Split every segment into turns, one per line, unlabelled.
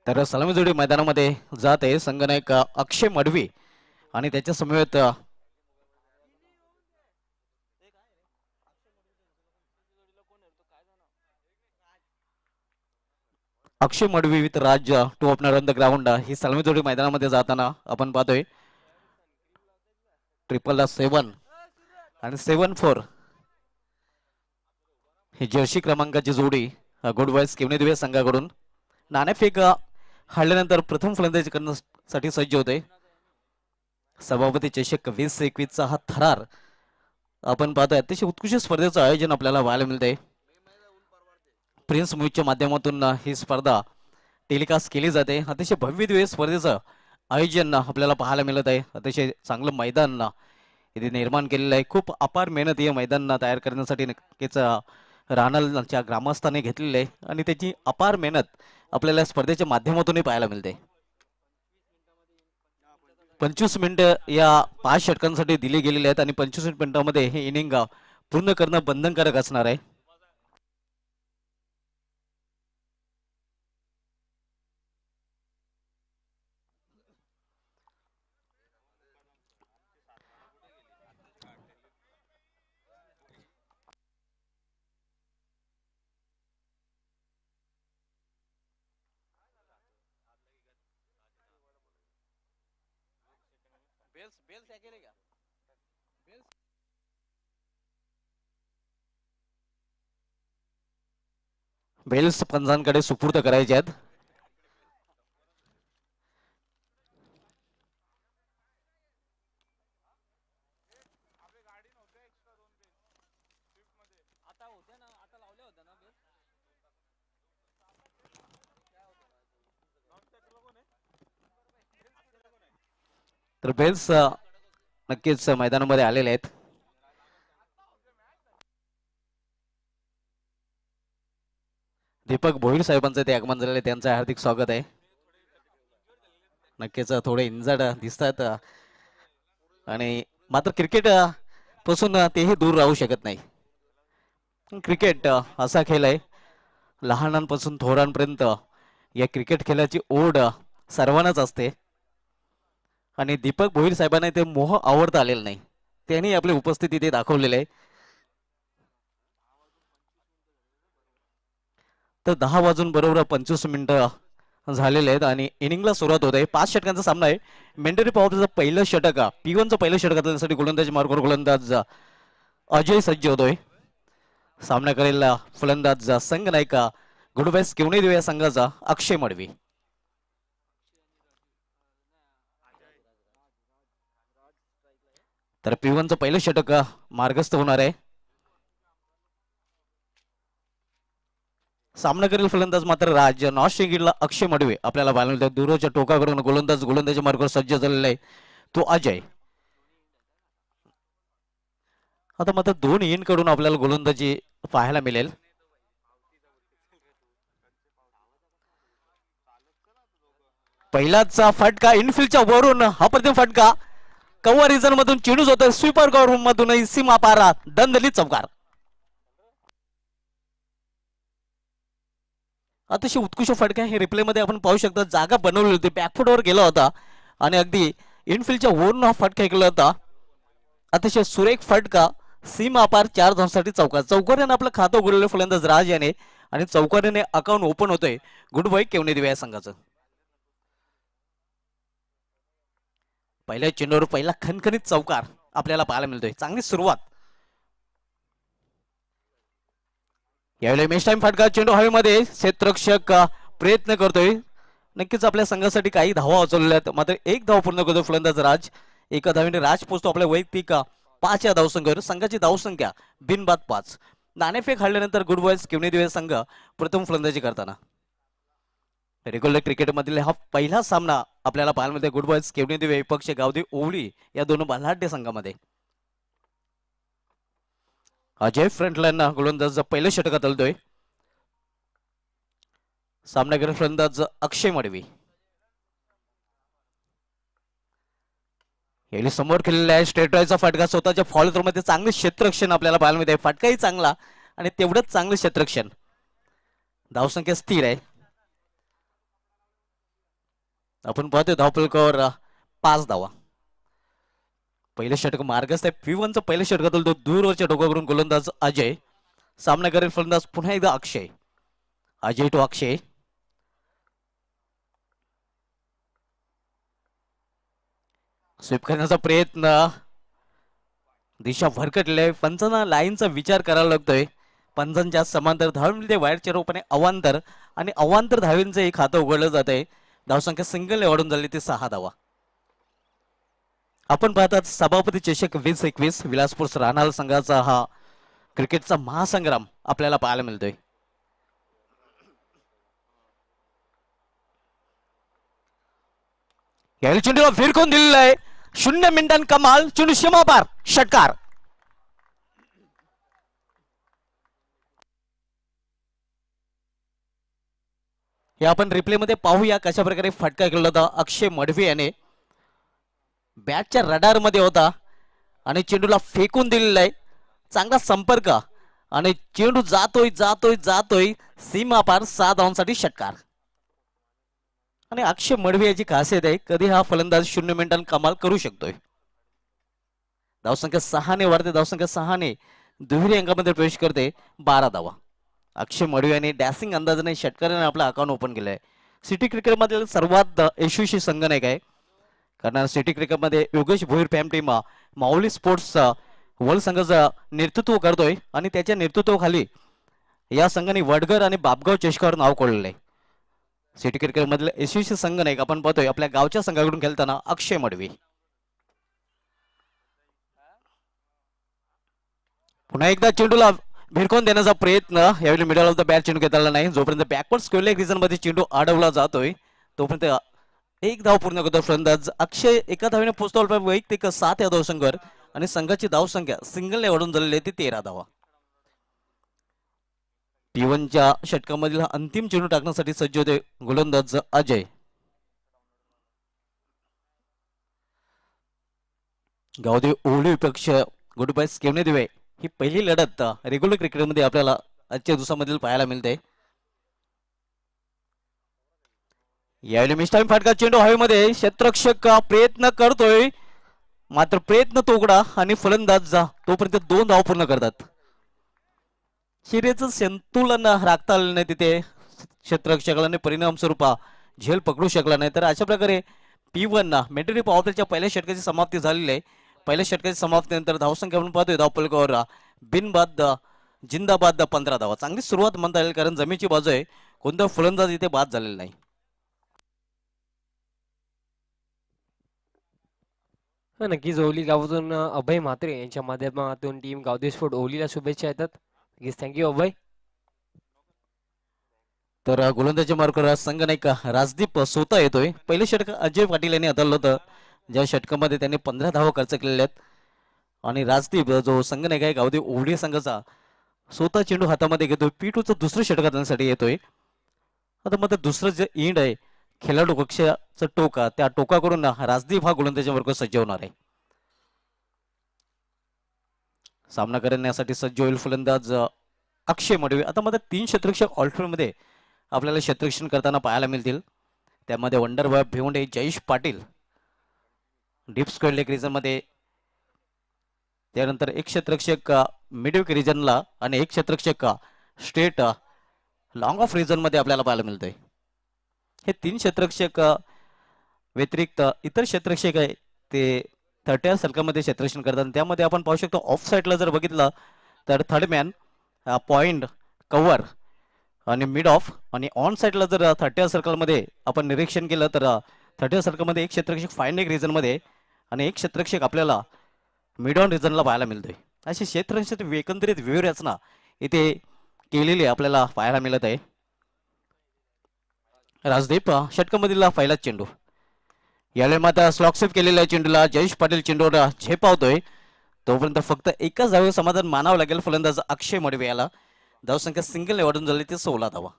तर सलामी जोडी मैदानामध्ये जात आहे संगनायक अक्षय मडवी आणि त्याच्या समवेत Akshay Madvi with Raj two opener on the ground ही सलामी जोडी मैदानामध्ये जाताना आपण पाहतोय 7 आणि 7-4 ही जर्सी क्रमांकाची जोडी गुड बॉयज केवणे दिवे संघाकडून नाणेफेक हाडल्यानंतर प्रथम फलंदाजी करण्यासाठी सज्ज होते. सभापती चषक 2021 हा थरार आपण पाहतोय. अतिशय उत्कृष्ट स्पर्धेचं आयोजन आपल्याला पाहायला मिळते. प्रिन्स मूव्हीच्या माध्यमातून ही स्पर्धा टेलिकास्ट केली जाते. अतिशय भव्य दिव्य स्पर्धेचं आयोजन आपल्याला पाहायला मिळत आहे. अतिशय चांगलं मैदान इथे निर्माण केलेलं आहे. खूप अपार मेहनत या मैदान तयार करण्यासाठी नक्कीच राहणालच्या ग्रामस्थांनी घेतलेली आहे आणि त्याची अपार मेहनत आपल्याला स्पर्धेच्या माध्यमातूनही पाहायला मिळते. 25 मिनिटं या 5 षटकांसाठी दिली गेलेली आहेत आणि 25 मिनिटांमध्ये हे इनिंग पूर्ण करणं बंधनकारक असणार आहे. बेल्स पंचांकडे सुपूर्द करायचे आहेत. तर बेल्स नक्कीच मैदानामध्ये आलेले आहेत. दीपक भोईर साहेबांचं ते आगमन झालेलं आहे. त्यांचं हार्दिक स्वागत आहे. नक्कीच थोडे इंजर्ड दिसतात आणि मात्र क्रिकेट पासून तेही दूर राहू शकत नाही. क्रिकेट असा खेळ आहे लहानांपासून थोरांपर्यंत या क्रिकेट खेळाची ओढ सर्वांनाच असते आणि दीपक भोईर साहेबांना ते मोह आवडता आलेला नाही. त्यांनी आपली उपस्थिती ते दाखवलेले आहे. तर 10 वाजून बरोबर 25 मिनिटं झालेले आहेत आणि इनिंगला सुरुवात होत आहे. 5 षटकांचा सामना आहे. मेंढरी पॉवरचं पहिलं षटक P1चं पहिलं षटक घालण्यासाठी गोलंदाजी मार्गावर गोलंदाज अजय सज्ज होतोय. सामना करेल फलंदाज संघनायक गुड बॉयज केवणे देव या संघाचा अक्षय मडवी. तर P1चं पहिलं षटक मार्गस्थ होणार आहे. सामना करेल फलंदाज मात्र राज नॉर्थ विकेटला अक्षय मडवी आपल्याला पाहायला मिळतात. दूरच्या टोकाकडून गोलंदाजी मार्गावर सज्ज झालेला आहे तो अजय. आता मात्र 2 इनिंग कडून आपल्याला गोलंदाजी पाहायला मिळेल. पहिलाचा फटका इनफिल्डच्या वरून हा प्रथम फटका कव्हर रिजन मधून चेंडूच होतोय. स्वीपर कव्हर मधून सीमा पारा दंदली चौकार. अतिशय उत्कृष्ट फटका हे रिप्ले मध्ये आपण पाहू शकता. जागा बनवली होती बॅकफुटवर गेला होता आणि अगदी इनफिल्डच्या वरून हा फटका ऐकला होता. अतिशय सुरेख फटका सीमा पार 4 धावांसाठी चौकार. चौकार्याने आपलं खातं उघडलेलं फलंदाज राज याने आणि चौकार्याने अकाउंट ओपन होतोय गुड बॉय केवणे दिवे या संघाचं. पहिल्या चेंडूवर पहिला खणखणीत चौकार आपल्याला पाहायला मिळतोय. चांगली सुरुवात. यावेळी मेश टाइम फटका चेंडू हवेमध्ये क्षेत्ररक्षक प्रयत्न करतोय. नक्कीच आपल्या संघासाठी काही धावा उचलल्या आहेत मात्र एक धाव पूर्ण करतो फलंदाज राज. एका धावेने राज पोहोचतो आपल्या वैयक्तिक 5 या धावसंख्येवर. संघाची धावसंख्या बिनबाद 5. नाणेफेक हाडल्यानंतर गुड बॉयज केवणे दिवे संघ प्रथम फलंदाजी करताना. रेग्युलर क्रिकेट मधील हा पहिला सामना आपल्याला पाहायला मिळते गुड बॉयज केवणे दिवे विपक्ष गावदे ओवळी या दोन बलाढ्य संघामध्ये. अजय फ्रंटलाईन गोलंदाज पहिल्या षटकात आलतोय. सामना करत फलंदाज अक्षय मडवी. यावेळी समोर खेळलेला आहे स्ट्रेट ड्राईव्हचा फटका. स्वतःच्या फॉलो थ्रो मध्ये चांगले क्षेत्ररक्षण आपल्याला पाहायला मिळते. फटकाही चांगला आणि तेवढंच चांगलं क्षेत्ररक्षण. धावसंख्या स्थिर आहे. आपण पाहतोय धावफलकावर 5 धावा. पहिले षटक मार्गस्थ आहे. P1चं पहिलं षटकातून तो दूरवरच्या टोकावरून गोलंदाज अजय. सामना करेल फलंदाज पुन्हा एकदा अक्षय. अजय टू अक्षय. स्वीप करण्याचा प्रयत्न. दिशा भरकटले. पंचांना लाईनचा विचार करावा लागतोय. पंचांच्या समांतर धावेमध्ये वाईटच्या रूपाने अवांतर आणि अवांतर धावेंचं एक खातं उघडलं जात आहे. धावसंख्या सिंगल वाढून झाली ती 6 धावा. आपण पाहतात सभापती चषक 2021 विलासपूर राहणार संघाचा हा क्रिकेटचा महासंग्राम आपल्याला पाहायला मिळतोय. यावेळी चेंडूला फिरकून दिलेला आहे. 0 मिनिटां कमाल. चेंडू सीमापार. षटकार. हे आपण रिप्ले मध्ये पाहूया कशा प्रकारे फटका केला होता अक्षय मडवी याने. बॅटच्या रडार मध्ये होता आणि चेंडूला फेकून दिलेला आहे. चांगला संपर्क आणि चेंडू जातोय जातोय जातोय सीमापार. 6 धावांसाठी षटकार. आणि अक्षय मडवी याची खासियत आहे कधी हा फलंदाज 0 मिनिटां कमाल करू शकतोय. धावसंख्या 6 ने वाढते. धावसंख्या 6 ने दुहेरी अंकामध्ये प्रवेश करते. 12 धावा. अक्षय मडवी यांनी डॅसिंग अंदाजाने षटकाराने आपलं अकाउंट ओपन केलंय. सिटी क्रिकेटमधील सर्वात यशस्वी संघनायक आहे. कारण सिटी क्रिकेटमध्ये योगेश भोईर फॅम टीम माऊली स्पोर्ट्स वर्ल्ड संघाचं नेतृत्व करतोय आणि त्याच्या नेतृत्वाखाली या संघाने वडगर आणि बापगाव चषकावर नाव कोरलेलं आहे. सिटी क्रिकेटमधील यशस्वी संघनायक आपण पाहतोय आपल्या गावच्या संघाकडून खेळताना अक्षय मडवी. पुन्हा एकदा चेंडूला भिरकून देण्याचा प्रयत्न. यावेळी मिडल ऑफ द बॅट चेंडू घेता आला नाही. जोपर्यंत बॅकवर्ड स्क्वेअर रिजन मध्ये चेंडू अडवला जातोय तोपर्यंत एक धाव पूर्ण करतो फलंदाज अक्षय. एका धावेने पोहोचतो वैयक्तिक 7 या धावसंख्येवर आणि संघाची धावसंख्या सिंगलने वाढून झालेली आहे ती 13 धावा. P1च्या षटकामधील अंतिम चेंडू टाकण्यासाठी सज्ज होते गोलंदाज अजय. गावदेव ओवळी विपक्ष गुडबाय स्केवणे दिवे ही पहिली लढत रेग्युलर क्रिकेटमध्ये आपल्याला आजच्या दिवसामधील पाहायला मिळते. यावेळी मिस्टाईम फाटका चेंडू हवेमध्ये. क्षेत्ररक्षक प्रयत्न करतोय मात्र प्रयत्न तोगडा आणि फलंदाज तोपर्यंत 2 धाव पूर्ण करतात. शरीराचं संतुलन राखता आलं नाही तिथे क्षेत्ररक्षकाने. परिणाम स्वरूप झेल पकडू शकला नाही. तर अशा प्रकारे P1 मेंटरी पॉवरच्या पहिल्या षटकाची समाप्ती झालेली आहे. पहिल्या षटकाची समाप्तीनंतर धावसंख्या आपण पाहतोय धावफलकावर बिनबाद जिंदाबाद 15 धावा. चांगली सुरुवात म्हणता येईल कारण जमीची बाजू आहे. कोणता फलंदाज इथे बाद झालेला नाही.
नक्कीच ओवली गावातून अभय म्हात्रे यांच्या माध्यमातून टीम गावदेव स्पोर्ट ओवलीला शुभेच्छा येतात. नक्कीच थँक्यू अभय.
तर गोलंदाजी मार्कर संघनायक राजदीप स्वतः येतोय. पहिले षटक अजय पाटील यांनी हाताळलं होतं ज्या षटकामध्ये त्यांनी 15 धावा खर्च केलेल्या आहेत. आणि राजदीप जो संघनायक आहे गावदेव ओवली संघाचा स्वतः चेंडू हातामध्ये घेतोय. P2चं दुसरं षटक हाताळण्यासाठी येतोय. आता मात्र दुसरं जे इंड आहे खेळाडू कक्षाचं टोका त्या टोकाकडून राजदीप हा गोलंदाजी मार्ग सज्ज होणार आहे. सामना करण्यासाठी सज्ज होईल फलंदाज अक्षय मडवी. आता मात्र 3 क्षेत्ररक्षक ऑल्टरमध्ये आपल्याला क्षेत्ररक्षण करताना पाहायला मिळतील. त्यामध्ये वंडर Bhivande Jayesh Patil deep square leg region मध्ये. त्यानंतर एक क्षेत्ररक्षक मिडविक रिजनला आणि एक क्षेत्ररक्षक स्ट्रेट लॉंग ऑफ रिजन मध्ये आपल्याला पाहायला मिळतंय. हे 3 क्षेत्ररक्षक व्यतिरिक्त इतर क्षेत्ररक्षक आहे ते 30 सर्कलमध्ये क्षेत्ररक्षण करतात. त्यामध्ये आपण पाहू शकतो ऑफ साईडला जर बघितलं तर थर्ड मॅन पॉइंट कव्हर आणि मिड ऑफ. आणि ऑन साईडला जर 30 सर्कलमध्ये आपण निरीक्षण केलं तर 30 सर्कलमध्ये एक क्षेत्ररक्षक फाईन एक रिजनमध्ये आणि एक क्षेत्ररक्षक आपल्याला मिड ऑन रिजनला पाहायला मिळतोय. अशी क्षेत्ररक्षक एकंदरीत व्यूहरचना इथे केलेली आपल्याला पाहायला मिळत आहे. राजदीप षटकामधील पहिला चेंडू. यावेळी मात्र स्लॉकसेप केलेल्या चेंडूला जयेश पाटील चेंडूवर झेपावतोय. तोपर्यंत फक्त एकाच धावेवर समाधान मानावं लागेल फलंदाज अक्षय मडवी याला. धावसंख्या सिंगलने वाढून झाली ते 16 धावा.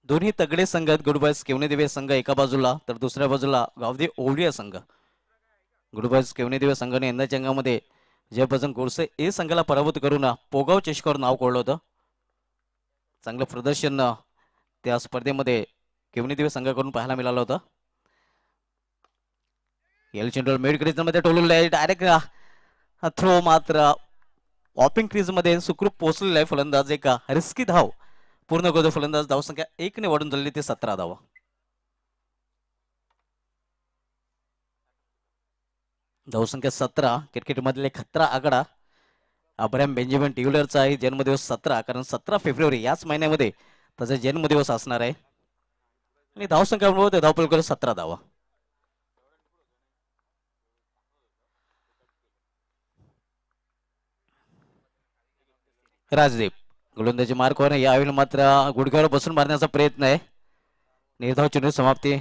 दोन्ही तगडे संघ आहेत. गुडबाय केवणे दिवे संघ एका बाजूला तर दुसऱ्या बाजूला गावदेव ओवळी संघ. गुडबाय केवणे दिवे संघाने यंदाच्या अंगामध्ये जयभजन गोडसे ए संघाला पराभूत करून पोगाव चषकावर नाव कोरलं होतं. चांगलं प्रदर्शन त्या स्पर्धेमध्ये केवनी दिवे संघाकडून पाहायला मिळालं होतं. एल चेंडू मिड क्रीज मध्ये टोलून डायरेक्ट थ्रो मात्र ऑपिंग क्रीज मध्ये सुखरूप पोहोचलेला आहे फलंदाज. एक रिस्की धाव पूर्ण करतो फलंदाज. धावसंख्या 1 ने वाढून झालेली ते 17 धावा. धावसंख्या 17 क्रिकेट मधले खतरा आकडा अब्राहम बेंजामिन टिवलरचा आहे. जन्मदिवस 17 कारण 17 फेब्रुवारी याच महिन्यामध्ये त्याचा जन्मदिवस असणार आहे. आणि धावसंख्या धावपल 17 धावा. राजदीप गोलंदाजी मार्कवर यावेळी मात्र गुडघ्यावर बसून मारण्याचा प्रयत्न आहे. निर्धाव चेंडू समाप्ती.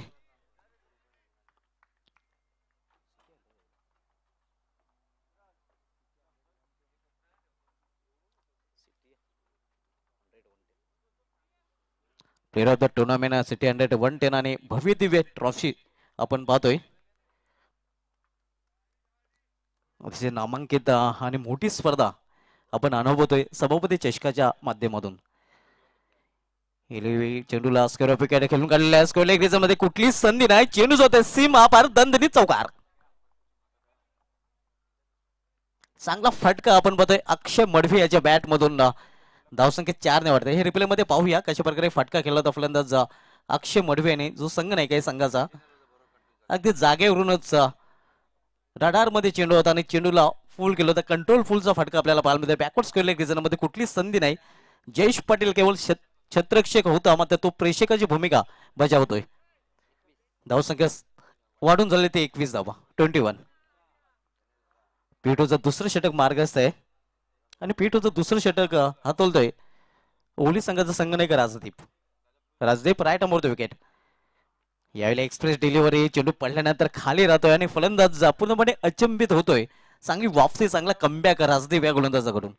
Player of the tournament city 110 आणि भव्य दिव्य ट्रॉफी आपण पाहतोय. अतिशय नामांकित आणि मोठी स्पर्धा आपण अनुभवतोय सभापती चषकाच्या माध्यमातून. चेंडूला स्क्वेअर ऑफ विकेट खेळून काढलेला स्क्वेअर मध्ये कुठलीच संधी नाही. चेंडू होते सीमा पार दणदणीत चौकार. चांगला फटका आपण पाहतोय अक्षय मडवी याच्या बॅट मधून. धावसंख्या 4 ने वाढते. हे रिप्ले मध्ये पाहूया कशा प्रकारे फटका खेळला होता फलंदाज अक्षय मडवी याने. जो संघ नाही काही संघाचा अगदी जागेवरूनच रडार मध्ये चेंडू होता आणि चेंडूला फुल केलं होतं. कंट्रोल फुलचा फटका आपल्याला पाहायला मिळतो. बॅकवर्ड स्क्वेअर मध्ये कुठलीच संधी नाही. जयेश पाटील केवळ छत्रक्षक होता मात्र तो प्रेक्षकाची भूमिका बजावतोय. धावसंख्या वाढून झाले ते 21 धावा 21. पीटूचं दुसरं षटक मार्गस्थ आहे आणि पीटूचं दुसरं षटक हातोलतोय ओली संघाचा संघ नाही का राजदीप. राजदीप राईट अमोरतो विकेट. यावेळी एक्सप्रेस डिलिव्हरी चेंडू पडल्यानंतर खाली राहतोय आणि फलंदाज पूर्णपणे अचंबित होतोय. चांगली वापसी चांगला कमबॅक राजदीप या गोलंदाजाकडून.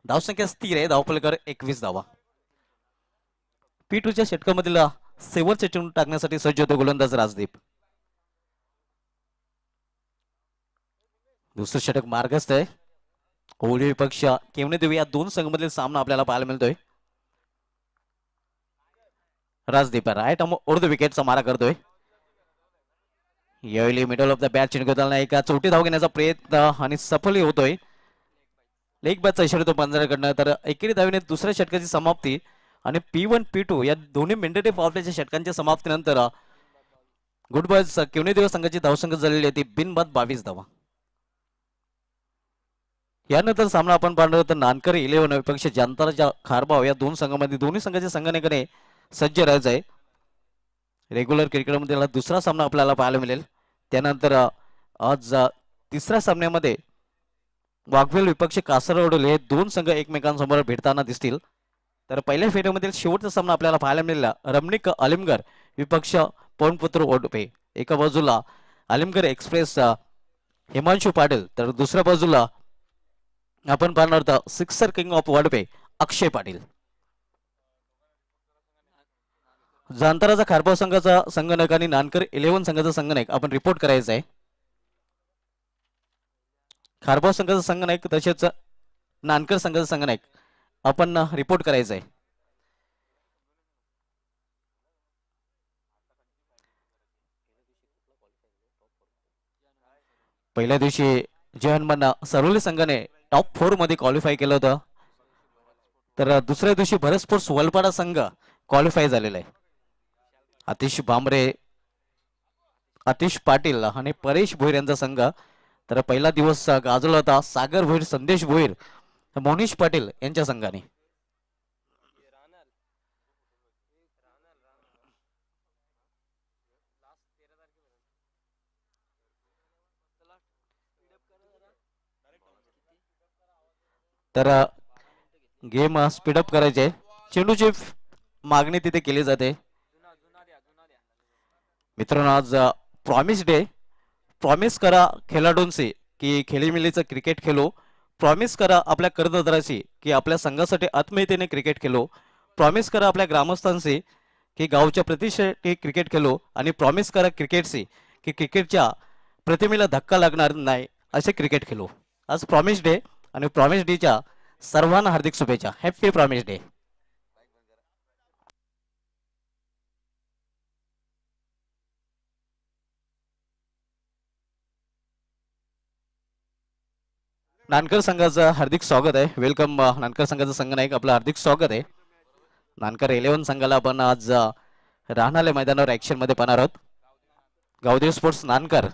धावसंख्या स्थिर आहे. धावफलकर 21 धावा. पीटूच्या षटकामधील शेवटचे चेंडू टाकण्यासाठी सज्ज होतो गोलंदाज राजदीप. दुसरं षटक मार्गस्थ आहे. ओली विपक्ष केवने देवी या दोन संघामधील सामना आपल्याला पाहायला मिळतोय. राजदीप राईट उर्दू विकेटचा मारा करतोय. यावेळी मिडल ऑफ द बॅट चेंडू एका चौथी धाव घेण्याचा प्रयत्न आणि सफलही होतोय. लेग बॅटचा इशारा तो पंधराकडनं. तर एकेरी धावीने दुसऱ्या षटकाची समाप्ती आणि P1 P2 या दोन्ही मेंडेटिव पावल्याच्या षटकांच्या समाप्तीनंतर गुड बॉयज केवने देवी संघाची धावसंख्या झालेली आहे ती बिनबाद 22 धावा. यानंतर सामना आपण पाहणार तर नानकर 11 विपक्ष जनताच्या खारबाव या दोन संघांमध्ये दोन्ही संघाच्या संघाने सज्ज राहायचं आहे. रेग्युलर क्रिकेटमध्ये दुसरा सामना आपल्याला पाहायला मिळेल. त्यानंतर आज तिसऱ्या सामन्यामध्ये वाघवेल विपक्ष कासरवडोली हे दोन संघ एकमेकांसमोर भेटताना दिसतील. तर पहिल्या फेरीमधील शेवटचा सामना आपल्याला पाहायला मिळाला रमणिक अलिमगर विपक्ष पवनपुत्र ओडपे. एका बाजूला अलिमगर एक्सप्रेस हिमांशु पाटील तर दुसऱ्या बाजूला आपण पाहणार आहोत सिक्सर किंग ऑफ वडपे अक्षय पाटील. जांताराचा खारबाव संघाचा संघनायक आणि नानकर 11 संघाचा संघनायक आपण रिपोर्ट करायचा आहे. खारबाव संघाचा संघनायक तसेच नानकर संघाचा संघनायक आपण रिपोर्ट करायचा आहे. पहिल्या दिवशी जे हनुमान सरोली संघाने टॉप 4 मध्ये क्वालिफाय केलं होतं. तर दुसऱ्या दिवशी भरत स्पोर्ट्स वलपाडा संघ क्वालिफाय झालेला आहे. आतिश भांबरे आतिश पाटील आणि परेश भोईर यांचा संघ. तर पहिला दिवस गाजवला होता सागर भोईर संदेश भोईर मोनिश पाटील यांच्या संघाने. तर गेम स्पीडअप करायचे. चेंडूची मागणी तिथे केली जाते. मित्रांनो आज प्रॉमिस डे. प्रॉमिस करा खेळाडूंशी की खेळीमेळीचं क्रिकेट खेळू. प्रॉमिस करा आपल्या कर्जदाराशी की आपल्या संघासाठी आत्मीयतेने क्रिकेट खेळू. प्रॉमिस करा आपल्या ग्रामस्थांशी की गावच्या प्रतिष्ठेने क्रिकेट खेळू. आणि प्रॉमिस करा क्रिकेटशी की क्रिकेटच्या प्रतिमेला धक्का लागणार नाही असे क्रिकेट खेळू. आज प्रॉमिस डे आणि प्रॉमिस डेच्या सर्वांना हार्दिक शुभेच्छा. Happy promise day. नानकर संघाचं हार्दिक स्वागत आहे. वेलकम नानकर संघाचा संघनायक आपलं हार्दिक स्वागत आहे. नानकर 11 संघाला आपण आज राहणाऱ्या मैदानावर ऍक्शन मध्ये पाहणार आहोत. गावदेव स्पोर्ट्स नानकर.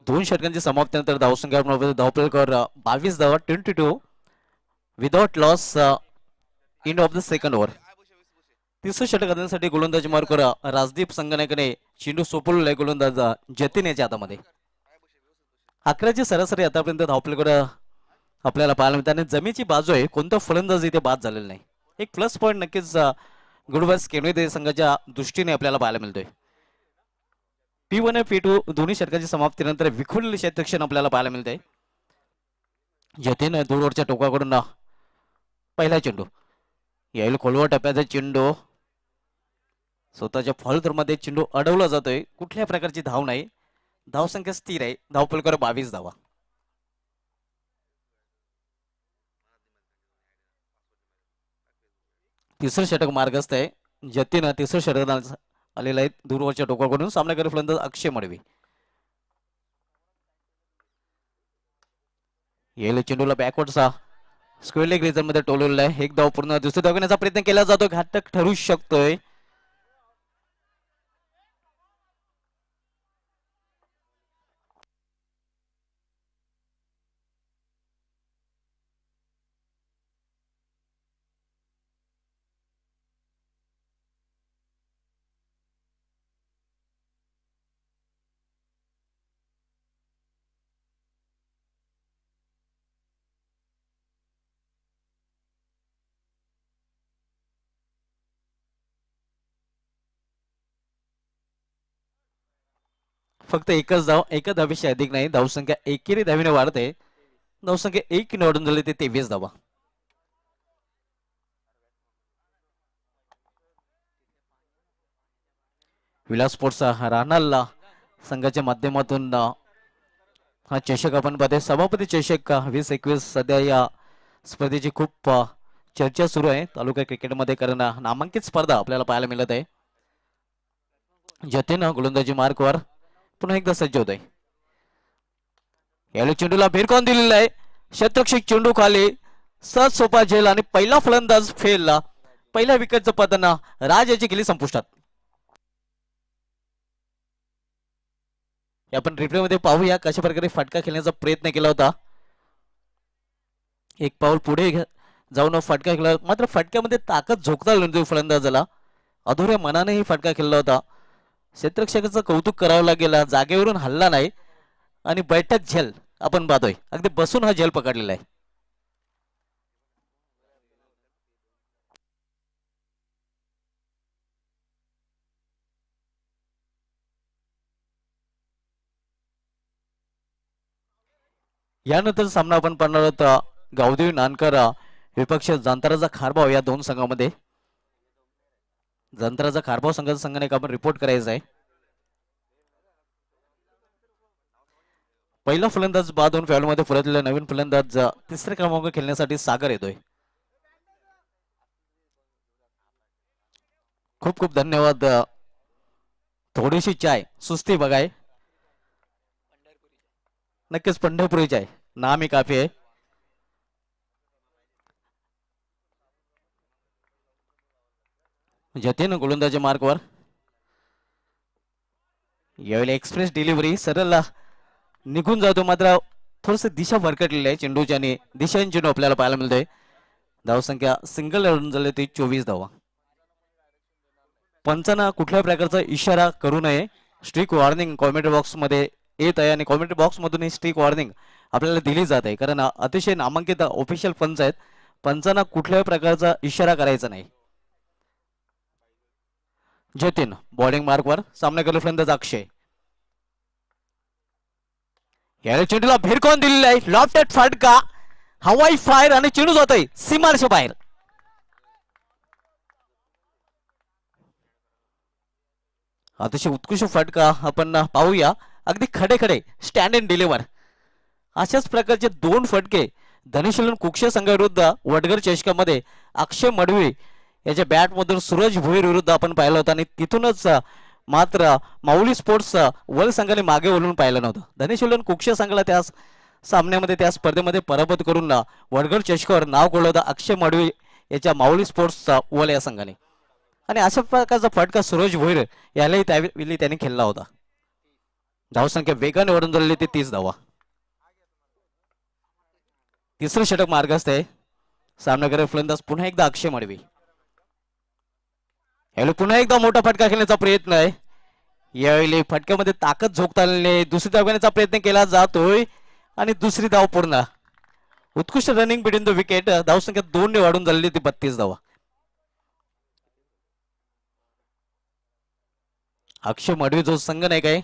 दोन षटकांची समाप्तीनंतर धावसंख्या धावपलकर 22 धावा 22 without loss end of the second over. तिसरं षटक करण्यासाठी गोलंदाजी मार्कवर राजदीप संगनायकने चेंडू सोपवलेला गोलंदाज जतीन याच्या हातामध्ये. 11ची सरासरी आतापर्यंत धावपलकर आपल्याला पाहायला मिळते आणि जमीची बाजू आहे. कोणता फलंदाज इथे बाद झालेला नाही. एक प्लस पॉईंट नक्कीच गुडबाज केवणे संघाच्या दृष्टीने आपल्याला पाहायला मिळतोय. P1 आणि P2 दोन्ही षटकांची समाप्तीनंतर विखुरलेले क्षेत्ररक्षण आपल्याला पाहायला मिळते. जतीन दूरवरच्या टोकाकडून पहिला चेंडू यावेळी खोलवर टप्प्याचा चेंडू स्वतःच्या फॉलोमध्ये चेंडू अडवला जातोय. कुठल्या प्रकारची धाव नाही. धावसंख्या स्थिर आहे. धावपलकर 22 धावा. तिसरं षटक मार्गस्थ आहे. जतीन तिसरं षटक आलेला आहे दूरवरच्या टोकाकडून. सामनाकरी फलंदाज अक्षय मडवी. यावेळी चेंडूला बॅकवर्डचा स्क्वेअर लेग रिजन मध्ये टोलवलेला आहे. एक धाव पूर्ण. दुसरी धाव घेण्याचा प्रयत्न केला जातो. घातक ठरू शकतोय. फक्त एकच धाव. एका धावेशी अधिक नाही. धावसंख्या एकेरी धावीने वाढते. धावसंख्या 1 निवडून झाली ते 23 धावा. विलास स्पोर्ट्सचा राहणारला संघाच्या माध्यमातून हा चषक आपण पाहतोय. सभापती चषक 2021 सध्या या स्पर्धेची खूप चर्चा सुरू आहे तालुका क्रिकेटमध्ये. कारण नामांकित स्पर्धा आपल्याला पाहायला मिळत आहे. जतीन गोलंदाजी मार्कवर पुन्हा एकदा सज्ज होत आहे. यावेळी चेंडूला भिरकावून दिलेला आहे. क्षेत्ररक्षक चेंडू खाली सहज सोपा झेल आणि पहिला फलंदाज फेलला. पहिल्या विकेटचं पतन राज याची केली संपुष्टात. आपण रिप्ले मध्ये पाहूया कशा प्रकारे फटका खेळण्याचा प्रयत्न केला होता. एक पाऊल पुढे जाऊन फटका खेळला. मात्र फटक्यामध्ये ताकद झोकता आली फलंदाजाला. अधुऱ्या मनाने ही फटका खेळला होता. क्षेत्ररक्षकाचं कौतुक करावं लागेल. जागेवरून हल्ला नाही आणि बैठक झेल आपण पाहतोय. अगदी बसून हा झेल पकडलेला आहे. यानंतर सामना आपण पाहणार आहोत गावदेवी नानकर विपक्ष जांताराचा खारभाव या दोन संघामध्ये. जांताराचा खारभाव संघाचा संघाने आपण रिपोर्ट करायचा आहे. पहिला फलंदाज बाद होऊन फॅलमध्ये परतलेला नवीन फलंदाज तिसऱ्या क्रमांक खेळण्यासाठी सागर येतोय. खूप खूप धन्यवाद. थोडीशी चाय सुस्ती बघाय. नक्कीच पंढरपुरी चाय नाम ही काफी आहे. जतीन गोलंदाजी मार्कवर. यावेळी एक्सप्रेस डिलिव्हरी सरळ निघून जातो. मात्र थोडस दिशा भरकटलेली आहे चेंडूची आणि दिशांची चेंडू आपल्याला पाहायला मिळतोय. धावसंख्या सिंगल रन झाले ते 24 धावा. पंचांना कुठल्याही प्रकारचा इशारा करू नये. स्ट्रिक वॉर्निंग कॉमेंट्री बॉक्स मध्ये येत आहे आणि कॉमेंट्री बॉक्स मधून ही स्ट्रिक वॉर्निंग आपल्याला दिली जात आहे. कारण अतिशय नामांकित ऑफिशियल पंच आहेत. पंचांना कुठल्याही प्रकारचा इशारा करायचा नाही. जतीन बॉलिंग मार्कवर. सामना करले फलंदाज अक्षय. यावेळी चेंडूला भिरकावून दिलेला आहे. लॉफ्टेड फटका हवाई फायर आणि चेंडू जातोय सीमारेषे बाहेर. अतिशय उत्कृष्ट फटका आपण पाहूया. अगदी खडे खडे स्टँड अँड डिलिव्हर अशाच प्रकारचे दोन फटके धनुष्यलन कुक्षे संघाविरुद्ध वडगर चषकामध्ये अक्षय मडवी याच्या बॅटमधून सूरज भोईर विरुद्ध आपण पाहिलं होतं आणि तिथूनच मात्र माऊली स्पोर्ट्स वर्ल्ड संघाने मागे वळून पाहिलं नव्हतं. धनुष्यलन कुक्षे संघाला त्या सामन्यामध्ये त्या स्पर्धेमध्ये पराभूत करून वडगर चषकावर नाव कोरलं होतं अक्षय मडवी याच्या माऊली स्पोर्ट्सचा वर्ल्ड या संघाने. आणि अशा प्रकारचा फटका सूरज भोईर यालाही त्यावेळी त्याने खेळला होता. धावसंख्या वेगाने वाढून झालेली ती 30 धावा. तिसरं षटक मार्गस्थ आहे. सामनाकडे फलंदाज पुन्हा एकदा अक्षय मडवी. यावेळी पुन्हा एकदा मोठा फटका खेळण्याचा प्रयत्न आहे. यावेळी फटक्यामध्ये ताकद झोकता आलेली नाही. दुसरी धाव घेण्याचा प्रयत्न केला जातोय आणि दुसरी धाव पूर्ण. उत्कृष्ट रनिंग बिटवीन द विकेट. धावसंख्या 2 ने वाढून झालेली ती 32 धावा. अक्षय मडवी जो संघ नाही काय